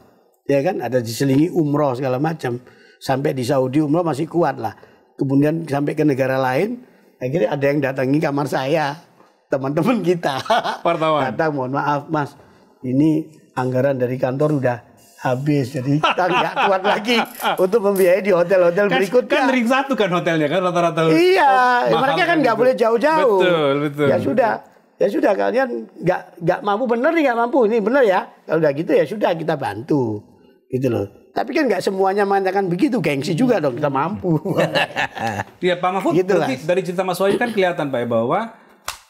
ya kan? Ada diselingi umroh segala macam. Sampai di Saudi umroh masih kuat lah. Kemudian sampai ke negara lain, akhirnya ada yang datangi kamar saya. Teman-teman kita wartawan datang, mohon maaf Mas, ini anggaran dari kantor udah habis, jadi kita nggak kuat lagi untuk membiayai di hotel-hotel berikutnya. Kan ring 1 kan hotelnya kan rata-rata. Iya, mereka kan nggak boleh jauh-jauh. Betul. Ya sudah kalian nggak mampu, bener nih nggak mampu, ini bener ya. Kalau udah gitu ya sudah kita bantu, gitu loh. Tapi kan nggak semuanya mengatakan begitu, gengsi juga dong kita mampu. Iya Pak Mahfud, gitu dari cerita Mas Wahyu kan kelihatan Pak bahwa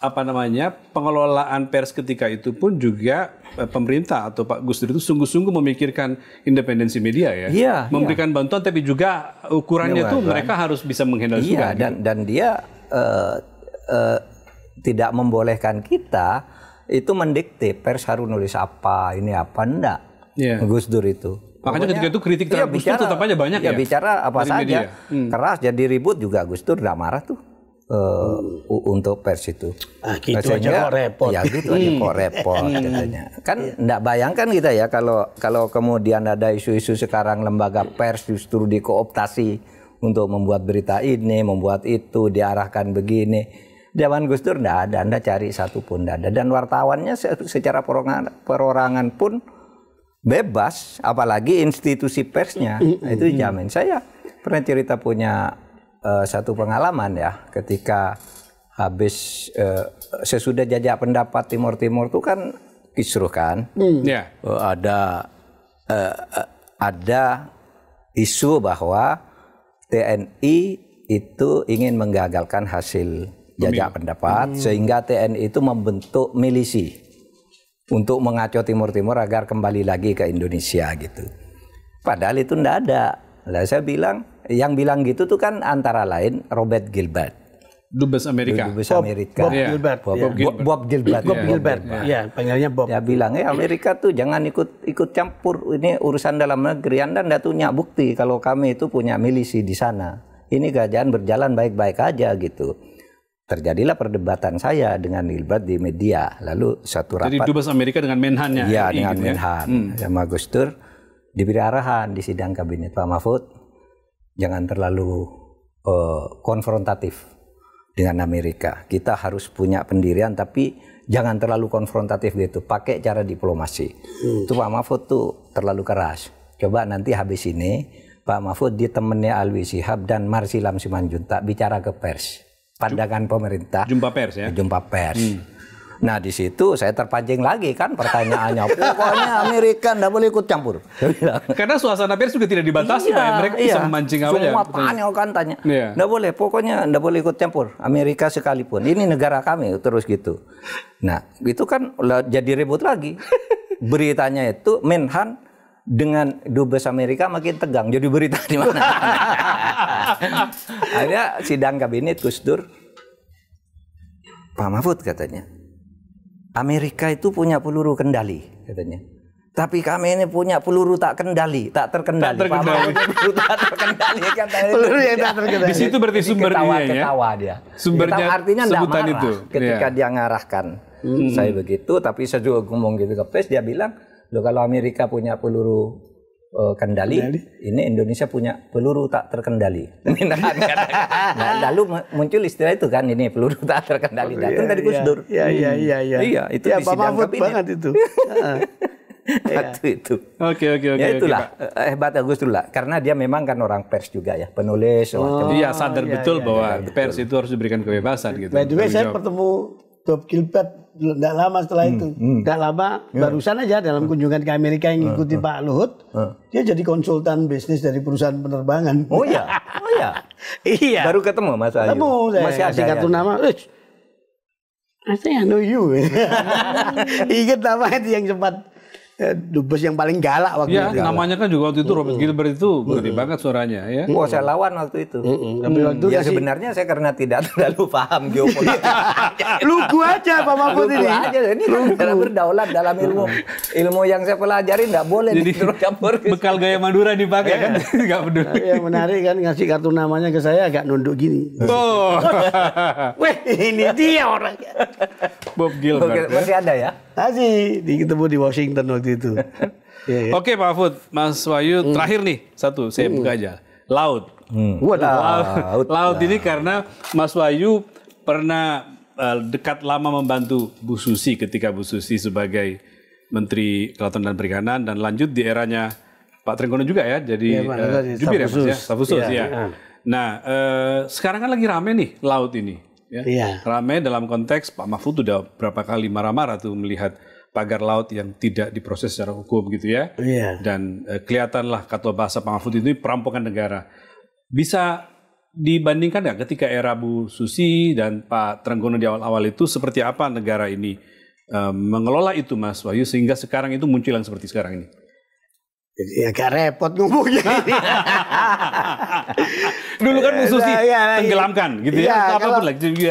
pengelolaan pers ketika itu pun juga pemerintah atau Pak Gus Dur itu sungguh-sungguh memikirkan independensi media ya. Iya, memberikan bantuan tapi juga ukurannya tuh mereka harus bisa menghandle juga. Dan dia tidak membolehkan kita itu mendikte pers harus nulis apa, ini apa, enggak. Gus Dur itu. Makanya ketika itu kritik terhadap Gus Dur tetap aja banyak ya. Bicara apa saja, keras jadi ribut juga Gus Dur enggak marah tuh. Untuk pers itu. Gitu aja kok repot. Ya gitu aja kok repot katanya. Kan enggak bayangkan kita ya kalau kemudian ada isu-isu sekarang lembaga pers justru dikooptasi untuk membuat berita ini, membuat itu, diarahkan begini. Zaman Gus Dur enggak ada, Anda cari satu pun enggak ada. Dan wartawannya secara perorangan pun bebas, apalagi institusi persnya. Itu dijamin. Saya pernah cerita punya satu pengalaman ya, ketika habis sesudah jajak pendapat Timur itu kan kisruh kan, ada isu bahwa TNI itu ingin menggagalkan hasil jajak pendapat sehingga TNI itu membentuk milisi untuk mengaco Timur agar kembali lagi ke Indonesia gitu. Padahal itu enggak ada. Lah saya bilang, yang bilang gitu tuh kan antara lain Robert Gilbert. Dubes Amerika. Bob Gilbert. Ya, panggilnya Bob. Dia bilang, Amerika tuh jangan ikut campur ini urusan dalam negeri. Anda enggak punya bukti kalau kami itu punya milisi di sana. Ini kerajaan berjalan baik-baik aja gitu. Terjadilah perdebatan saya dengan Gilbert di media. Lalu satu rapat. Jadi Dubes Amerika dengan Menhan-nya. Iya, dengan gitu Menhan. Sama Gus Dur diberi arahan di sidang kabinet, Pak Mahfud jangan terlalu konfrontatif dengan Amerika. Kita harus punya pendirian tapi jangan terlalu konfrontatif gitu. Pakai cara diplomasi. Itu Pak Mahfud tuh terlalu keras. Coba nanti habis ini Pak Mahfud ditemani Alwi Shihab dan Marsilam Simanjuntak bicara ke pers. Pandangan pemerintah. Jumpa pers ya? Jumpa pers. Nah di situ saya terpancing lagi kan pertanyaannya. Pokoknya Amerika nggak boleh ikut campur. Karena suasana pers juga tidak dibatasi Pak. Mereka bisa memancing apa ya. Semua panik kan tanya. Nggak boleh, pokoknya nggak boleh ikut campur. Amerika sekalipun. Ini negara kami terus gitu. Nah itu kan jadi ribut lagi. Beritanya itu Menhan dengan Dubes Amerika makin tegang. Jadi berita di mana? Akhirnya sidang kabinet Gus Dur, Pak Mahfud katanya, Amerika itu punya peluru kendali katanya. Tapi kami ini punya peluru tak terkendali. Tak terkendali. Peluru tak terkendali katanya. Peluru yang tak terkendali. Di situ berarti sumbernya ya. Ketawa dia. Sumbernya artinya enggak marah itu. Ketika dia ngarahkan saya begitu, tapi saya juga ngomong gitu ke pres, dia bilang, "Loh kalau Amerika punya peluru kendali, ini Indonesia punya peluru tak terkendali." Nah, lalu muncul istilah itu kan, ini peluru tak terkendali. Datang dari Gus Dur. Iya, itu di sidang kabinet. Banget itu. Itu. Oke. Ya itulah hebatnya Gus Dur lah, karena dia memang kan orang pers juga ya, penulis. Iya, sadar betul bahwa pers itu harus diberikan kebebasan gitu. By the way, saya bertemu Bob Gilbert tidak lama setelah itu. Tidak lama, barusan aja dalam kunjungan ke Amerika yang ngikuti Pak Luhut, dia jadi konsultan bisnis dari perusahaan penerbangan. Oh iya. Iya. Baru ketemu Mas Ayu. Ketemu saya. Masih ada kartu nama. I think I know you. Ingat namanya yang sempat Dubes yang paling galak waktu itu. Namanya kan juga waktu itu Robert Gilbert itu gede banget suaranya ya. Oh, saya lawan waktu itu. Tapi waktu ya sebenarnya saya karena tidak terlalu paham geopolitik. Lugu aja Pak Mahfud ini. Ini kan berdaulat dalam ilmu yang saya pelajari tidak boleh dicampur. Bekal gaya Madura dipakai kan enggak peduli. Yang menarik kan ngasih kartu namanya ke saya agak nunduk gini. Oh. Weh, ini dia orangnya. Bob Gilbert. Masih ada ya? Masih ketemu di Washington waktu itu. Oke Pak Mahfud, Mas Wahyu terakhir nih satu saya buka aja. Laut. Laut ini karena Mas Wahyu pernah dekat lama membantu Bu Susi ketika Bu Susi sebagai Menteri Kelautan dan Perikanan dan lanjut di eranya Pak Trenggono juga ya, jadi jubir ya Mas ya, staf khusus ya. Nah sekarang kan lagi rame nih laut ini. Ya. Ramai dalam konteks Pak Mahfud udah berapa kali marah-marah tuh melihat pagar laut yang tidak diproses secara hukum gitu ya. Dan kelihatanlah kata bahasa Pak Mahfud ini perampokan negara. Bisa dibandingkan nggak ketika era Bu Susi dan Pak Trenggono di awal-awal itu seperti apa negara ini mengelola itu Mas Wahyu sehingga sekarang itu muncul yang seperti sekarang ini? Jadi agak repot ngomongnya ini. Dulu kan Bu Susi tenggelamkan gitu ya.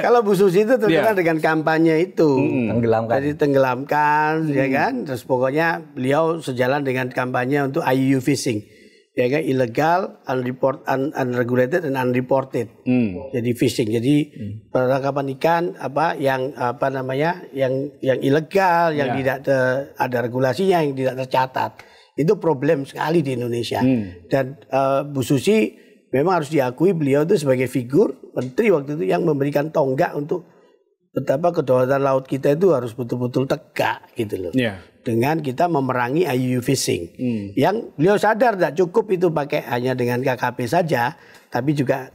Kalau Bu Susi itu terkenal dengan kampanye itu. Tenggelamkan. Jadi tenggelamkan ya kan. Terus pokoknya beliau sejalan dengan kampanye untuk IUU fishing. Ya kan, illegal, unregulated and unreported. Jadi fishing. Jadi penangkapan ikan yang ilegal, yang tidak ada regulasinya, yang tidak tercatat. Itu problem sekali di Indonesia. Dan Bu Susi memang harus diakui beliau itu sebagai figur menteri waktu itu yang memberikan tonggak untuk betapa kedaulatan laut kita itu harus betul-betul tegak gitu loh. Dengan kita memerangi IUU fishing. Yang beliau sadar tidak cukup itu pakai hanya dengan KKP saja, tapi juga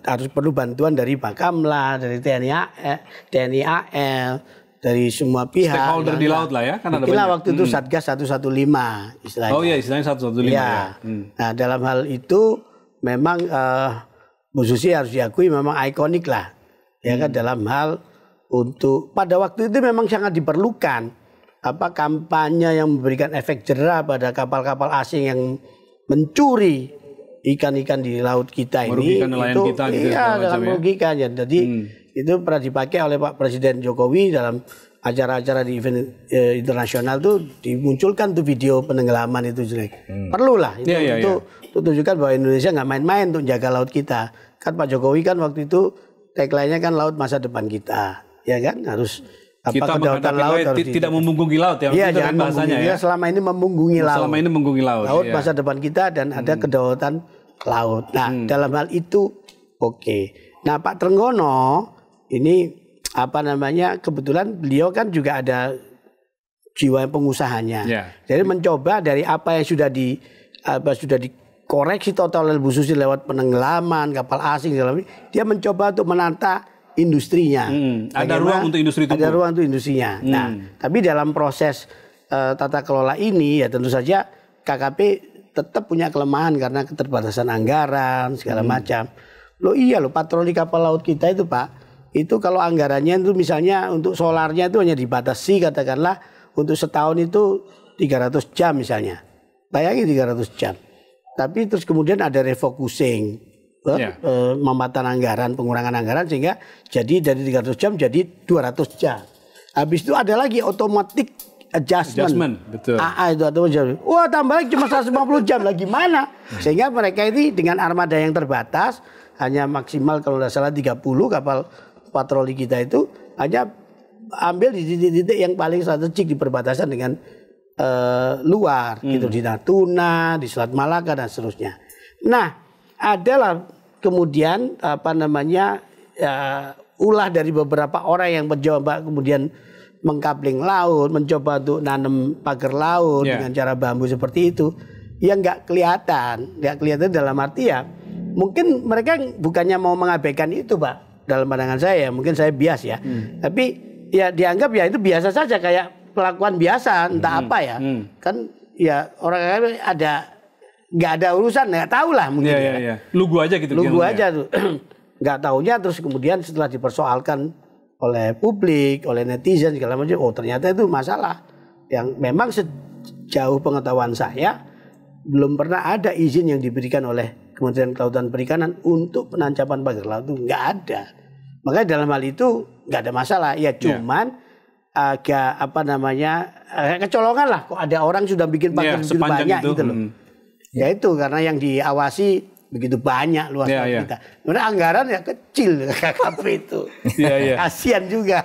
harus perlu bantuan dari Bakamla, dari TNI AL, dari semua pihak. Stakeholder di laut lah ya. Kan ada banyak. Waktu itu Satgas 115 istilahnya. Oh iya, istilahnya 115 ya. Nah dalam hal itu memang Bu Susi harus diakui memang ikonik lah. Ya kan dalam hal untuk pada waktu itu memang sangat diperlukan kampanye yang memberikan efek jera pada kapal-kapal asing yang mencuri ikan-ikan di laut kita merugikan ini. Nelayan itu kita gitu sangat merugikan ya. Jadi itu pernah dipakai oleh Pak Presiden Jokowi dalam acara-acara di event internasional tuh dimunculkan tuh video penenggelaman itu jelek. Perlulah itu untuk tunjukkan bahwa Indonesia nggak main-main untuk jaga laut kita. Kan Pak Jokowi kan waktu itu tagline-nya kan laut masa depan kita, ya kan harus kita kedaulatan laut harus tidak memunggungi laut ya. Iya jangan bahasanya ya. Selama ini memunggungi laut. Selama ini memunggungi laut. Laut masa depan kita dan ada kedaulatan laut. Nah dalam hal itu oke. Nah Pak Trenggono ini kebetulan beliau kan juga ada jiwa pengusahanya. Jadi mencoba dari apa yang sudah dikoreksi total oleh Bu Susi lewat penenggelaman kapal asing dia mencoba untuk menata industrinya. Ada ruang untuk industri itu. Ada ruang untuk industrinya. Nah, tapi dalam proses tata kelola ini ya tentu saja KKP tetap punya kelemahan karena keterbatasan anggaran segala macam. Patroli kapal laut kita itu Pak, itu kalau anggarannya itu misalnya untuk solarnya itu hanya dibatasi katakanlah untuk setahun itu 300 jam misalnya. Bayangin 300 jam. Tapi terus kemudian ada refocusing. Mematan anggaran, pengurangan anggaran sehingga jadi dari 300 jam jadi 200 jam. Habis itu ada lagi automatic adjustment. Betul. AA itu atau jam. Wah, tambah lagi cuma 150 jam lagi gimana? Sehingga mereka ini dengan armada yang terbatas hanya maksimal kalau tidak salah 30 kapal patroli kita itu hanya ambil di titik-titik yang paling strategik di perbatasan dengan luar gitu di Natuna, di Selat Malaka dan seterusnya. Nah, adalah kemudian ulah dari beberapa orang yang mencoba kemudian mengkapling laut, mencoba untuk nanam pagar laut dengan cara bambu seperti itu, yang nggak kelihatan dalam arti ya mungkin mereka bukannya mau mengabaikan itu Pak dalam pandangan saya, mungkin saya bias ya, tapi ya dianggap ya itu biasa saja kayak pelakuan biasa entah apa ya, kan ya orang nggak ada urusan, nggak tahu lah mungkin. Lugu aja gitu. Lugu aja tuh. Nggak taunya terus kemudian setelah dipersoalkan oleh publik, oleh netizen segala macam, ternyata itu masalah yang memang sejauh pengetahuan saya belum pernah ada izin yang diberikan oleh Kementerian Kelautan Perikanan untuk penancapan pagar laut itu nggak ada. Makanya dalam hal itu nggak ada masalah. Ya cuman agak kecolongan lah kok ada orang sudah bikin pagar begitu banyak gitu loh. Ya itu karena yang diawasi begitu banyak luas kita. Kemudian anggaran ya kecil KKP itu. Kasihan juga.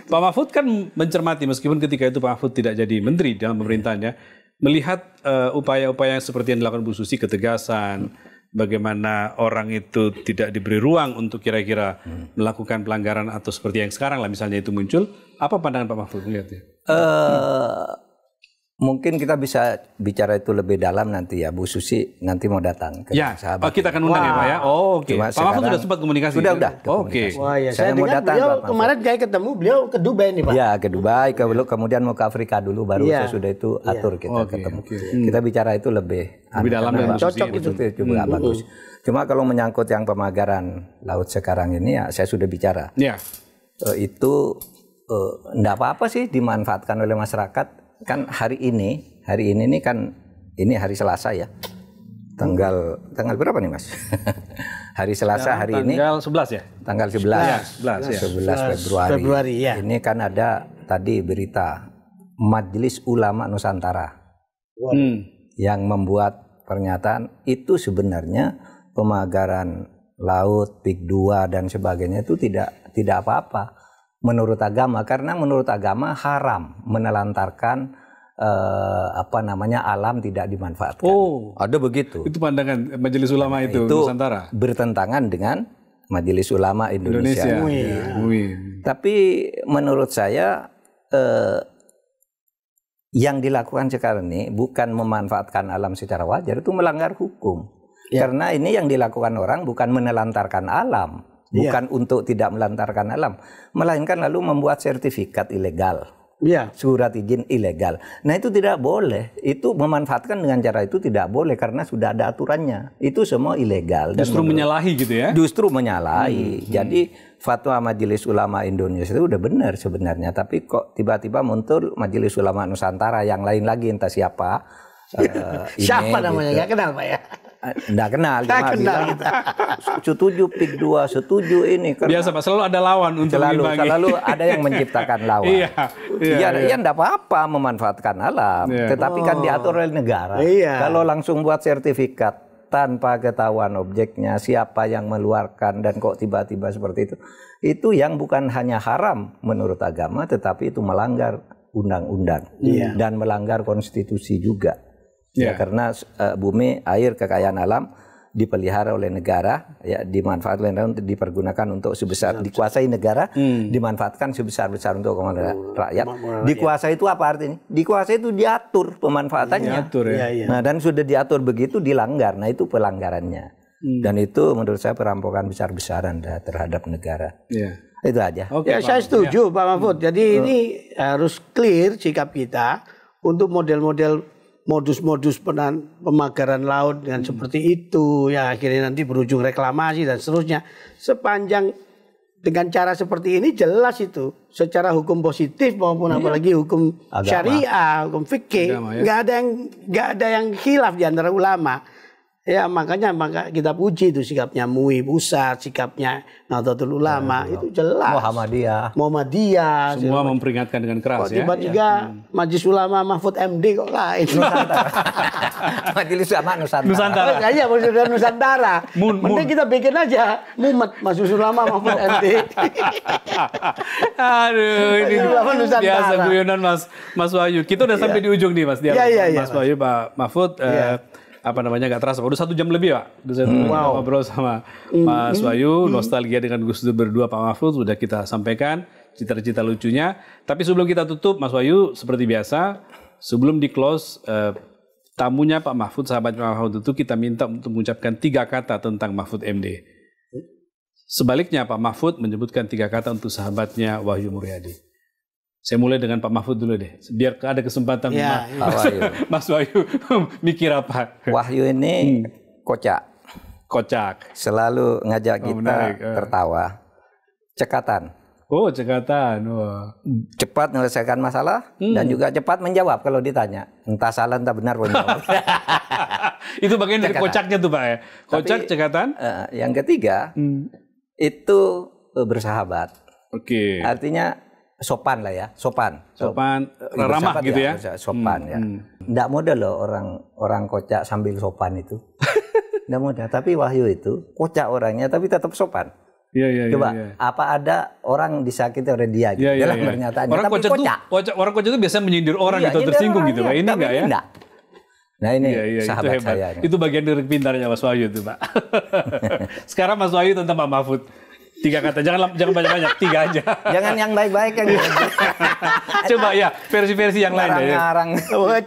Pak Mahfud kan mencermati meskipun ketika itu Pak Mahfud tidak jadi menteri dalam pemerintahannya, melihat upaya-upaya yang seperti yang dilakukan Bu Susi, ketegasan, bagaimana orang itu tidak diberi ruang untuk kira-kira melakukan pelanggaran atau seperti yang sekarang lah misalnya itu muncul. Apa pandangan Pak Mahfud melihatnya? Mungkin kita bisa bicara itu lebih dalam nanti ya. Bu Susi nanti mau datang ke Ya, sahabat. kita akan undang ya Pak ya. Oh, oke. Pak Mahfud sudah sempat komunikasi. Sudah. Oke. Wah ya, Saya mau dengar datang, beliau Pak kemarin kayak ketemu beliau ke Dubai nih Pak. Ya, ke Dubai, kemudian mau ke Afrika dulu, baru Iya. sesudah itu atur kita ketemu. oke. Kita bicara itu lebih dalam dan cocok itu juga bagus. Cuma kalau menyangkut yang pemagaran laut sekarang ini ya saya sudah bicara. Ya. Itu enggak apa-apa sih dimanfaatkan oleh masyarakat. Kan hari ini nih kan ini hari Selasa ya. Tanggal berapa nih Mas? Hari Selasa hari ini. Tanggal 11 ya? Tanggal 11. Ya, 11 Februari. Ya. Ini kan ada tadi berita Majelis Ulama Nusantara yang membuat pernyataan itu sebenarnya pemagaran laut, PIK 2 dan sebagainya itu tidak apa-apa menurut agama, karena menurut agama haram menelantarkan alam tidak dimanfaatkan. Oh, ada begitu. itu pandangan Majelis Ulama itu Nusantara. Bertentangan dengan Majelis Ulama Indonesia. Tapi menurut saya yang dilakukan sekarang ini bukan memanfaatkan alam secara wajar, itu melanggar hukum. Karena ini yang dilakukan orang bukan menelantarkan alam, bukan untuk tidak melantarkan alam, melainkan lalu membuat sertifikat ilegal. Surat izin ilegal. Nah itu tidak boleh. Itu memanfaatkan dengan cara itu tidak boleh karena sudah ada aturannya. Itu semua ilegal. Justru menyalahi gitu ya? Justru menyalahi. Jadi fatwa Majelis Ulama Indonesia itu udah benar sebenarnya. Tapi kok tiba-tiba muncul Majelis Ulama Nusantara yang lain lagi entah siapa. Siapa namanya? Nggak kenal Pak ya? Nggak kenal. Cuma bilang setuju PIK 2, setuju ini. Biasa Pak, selalu ada lawan untuk selalu ada yang menciptakan lawan. Iya, nggak apa-apa memanfaatkan alam. Tetapi kan diatur oleh negara. Kalau langsung buat sertifikat tanpa ketahuan objeknya, siapa yang mengeluarkan dan kok tiba-tiba seperti itu yang bukan hanya haram menurut agama, tetapi itu melanggar undang-undang dan melanggar konstitusi juga. Ya, karena bumi, air, kekayaan alam dipelihara oleh negara, ya dimanfaatkan oleh negara untuk dipergunakan untuk dikuasai negara, dimanfaatkan sebesar-besar untuk rakyat. Dikuasai itu apa artinya? Dikuasai itu diatur pemanfaatannya. Nah, dan sudah diatur begitu dilanggar. Nah, itu pelanggarannya. Dan itu menurut saya perampokan besar-besaran terhadap negara. Itu aja. Saya setuju Pak Mahfud. Jadi ini harus clear sikap kita untuk model-model modus-modus pemagaran laut dengan seperti itu yang akhirnya nanti berujung reklamasi dan seterusnya. Sepanjang dengan cara seperti ini jelas itu secara hukum positif maupun apalagi hukum syariah, hukum fikih, nggak ada yang khilaf di antara ulama. Ya makanya kita puji itu sikapnya MUI pusat, sikapnya Nahdlatul Ulama itu jelas. Muhammadiyah semua memperingatkan dengan keras ya. Tiba-tiba Majelis Ulama Mahfud MD kok lain. Majelis Ulama Nusantara. Iya, Majelis Ulama Nusantara. Mending kita bikin aja Mumet Majelis Ulama Mahfud MD. Aduh, ini biasa guyonan Mas Wahyu. Kita udah sampai di ujung nih Mas. Mas Wahyu, Pak Mahfud. Nggak terasa. Udah 1 jam lebih Pak. Udah ngobrol sama Mas Wahyu, nostalgia dengan Gus Dur berdua, Pak Mahfud sudah kita sampaikan cita-cita lucunya. Tapi sebelum kita tutup, Mas Wahyu seperti biasa, sebelum di close tamunya Pak Mahfud, sahabatnya Pak Mahfud itu kita minta untuk mengucapkan 3 kata tentang Mahfud MD. Sebaliknya Pak Mahfud menyebutkan 3 kata untuk sahabatnya Wahyu Muryadi. Saya mulai dengan Pak Mahfud dulu deh, biar ada kesempatan Mas Wahyu mikir apa. Wahyu ini kocak, selalu ngajak kita tertawa. Cekatan. Oh, cekatan. Cepat menyelesaikan masalah dan juga cepat menjawab kalau ditanya. Entah salah entah benar pun jawab. Itu bagian dari kocaknya tuh Pak ya. Kocak. Tapi, cekatan. Yang ketiga itu bersahabat. Oke. Artinya sopan lah ya, sopan, ramah gitu ya, sopan ya. Nggak mudah loh orang kocak sambil sopan itu, nggak mudah. Tapi Wahyu itu kocak orangnya, tapi tetap sopan. Coba apa ada orang disakiti oleh dia gitu dalam pernyataannya, orang tapi orang kocak itu biasanya menyindir orang gitu, tersinggung gitu, Pak. Ini enggak ya? Enggak. Nah ini sahabat itu saya. Itu bagian dari pintarnya Mas Wahyu itu Pak. Sekarang Mas Wahyu tentang Pak Mahfud. 3 kata, jangan banyak-banyak, 3 aja. Jangan yang baik-baik kan. Coba ya, versi-versi yang lain deh. Ngarang.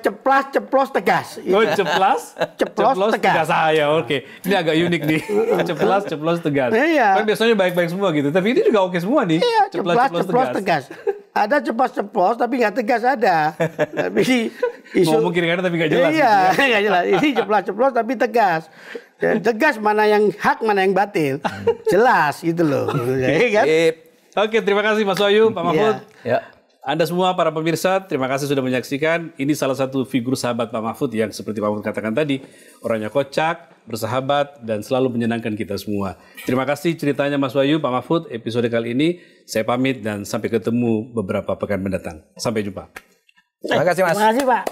Ceplas, ceplos, tegas. Oh, ceplos, tegas. saya. Oke, ini agak unik nih. Ceplos, tegas. Iya. Kan biasanya baik-baik semua gitu, tapi ini juga oke semua nih. Iya, ceplos, tegas. Ada ceplos tapi nggak tegas ada. Tapi isu ngomong kiri kanan tapi nggak jelas. Iya, gitu ya. nggak jelas. Ini ceplos tapi tegas. Dan tegas mana yang hak, mana yang batil. Jelas gitu loh. Kan? Oke, terima kasih Mas Wahyu, Pak Mahfud. Ya. Anda semua para pemirsa, terima kasih sudah menyaksikan. Ini salah satu figur sahabat Pak Mahfud yang seperti Pak Mahfud katakan tadi, orangnya kocak, bersahabat, dan selalu menyenangkan kita semua. Terima kasih ceritanya Mas Wahyu, Pak Mahfud. Episode kali ini saya pamit dan sampai ketemu beberapa pekan mendatang. Sampai jumpa. Terima kasih Mas. Terima kasih Pak.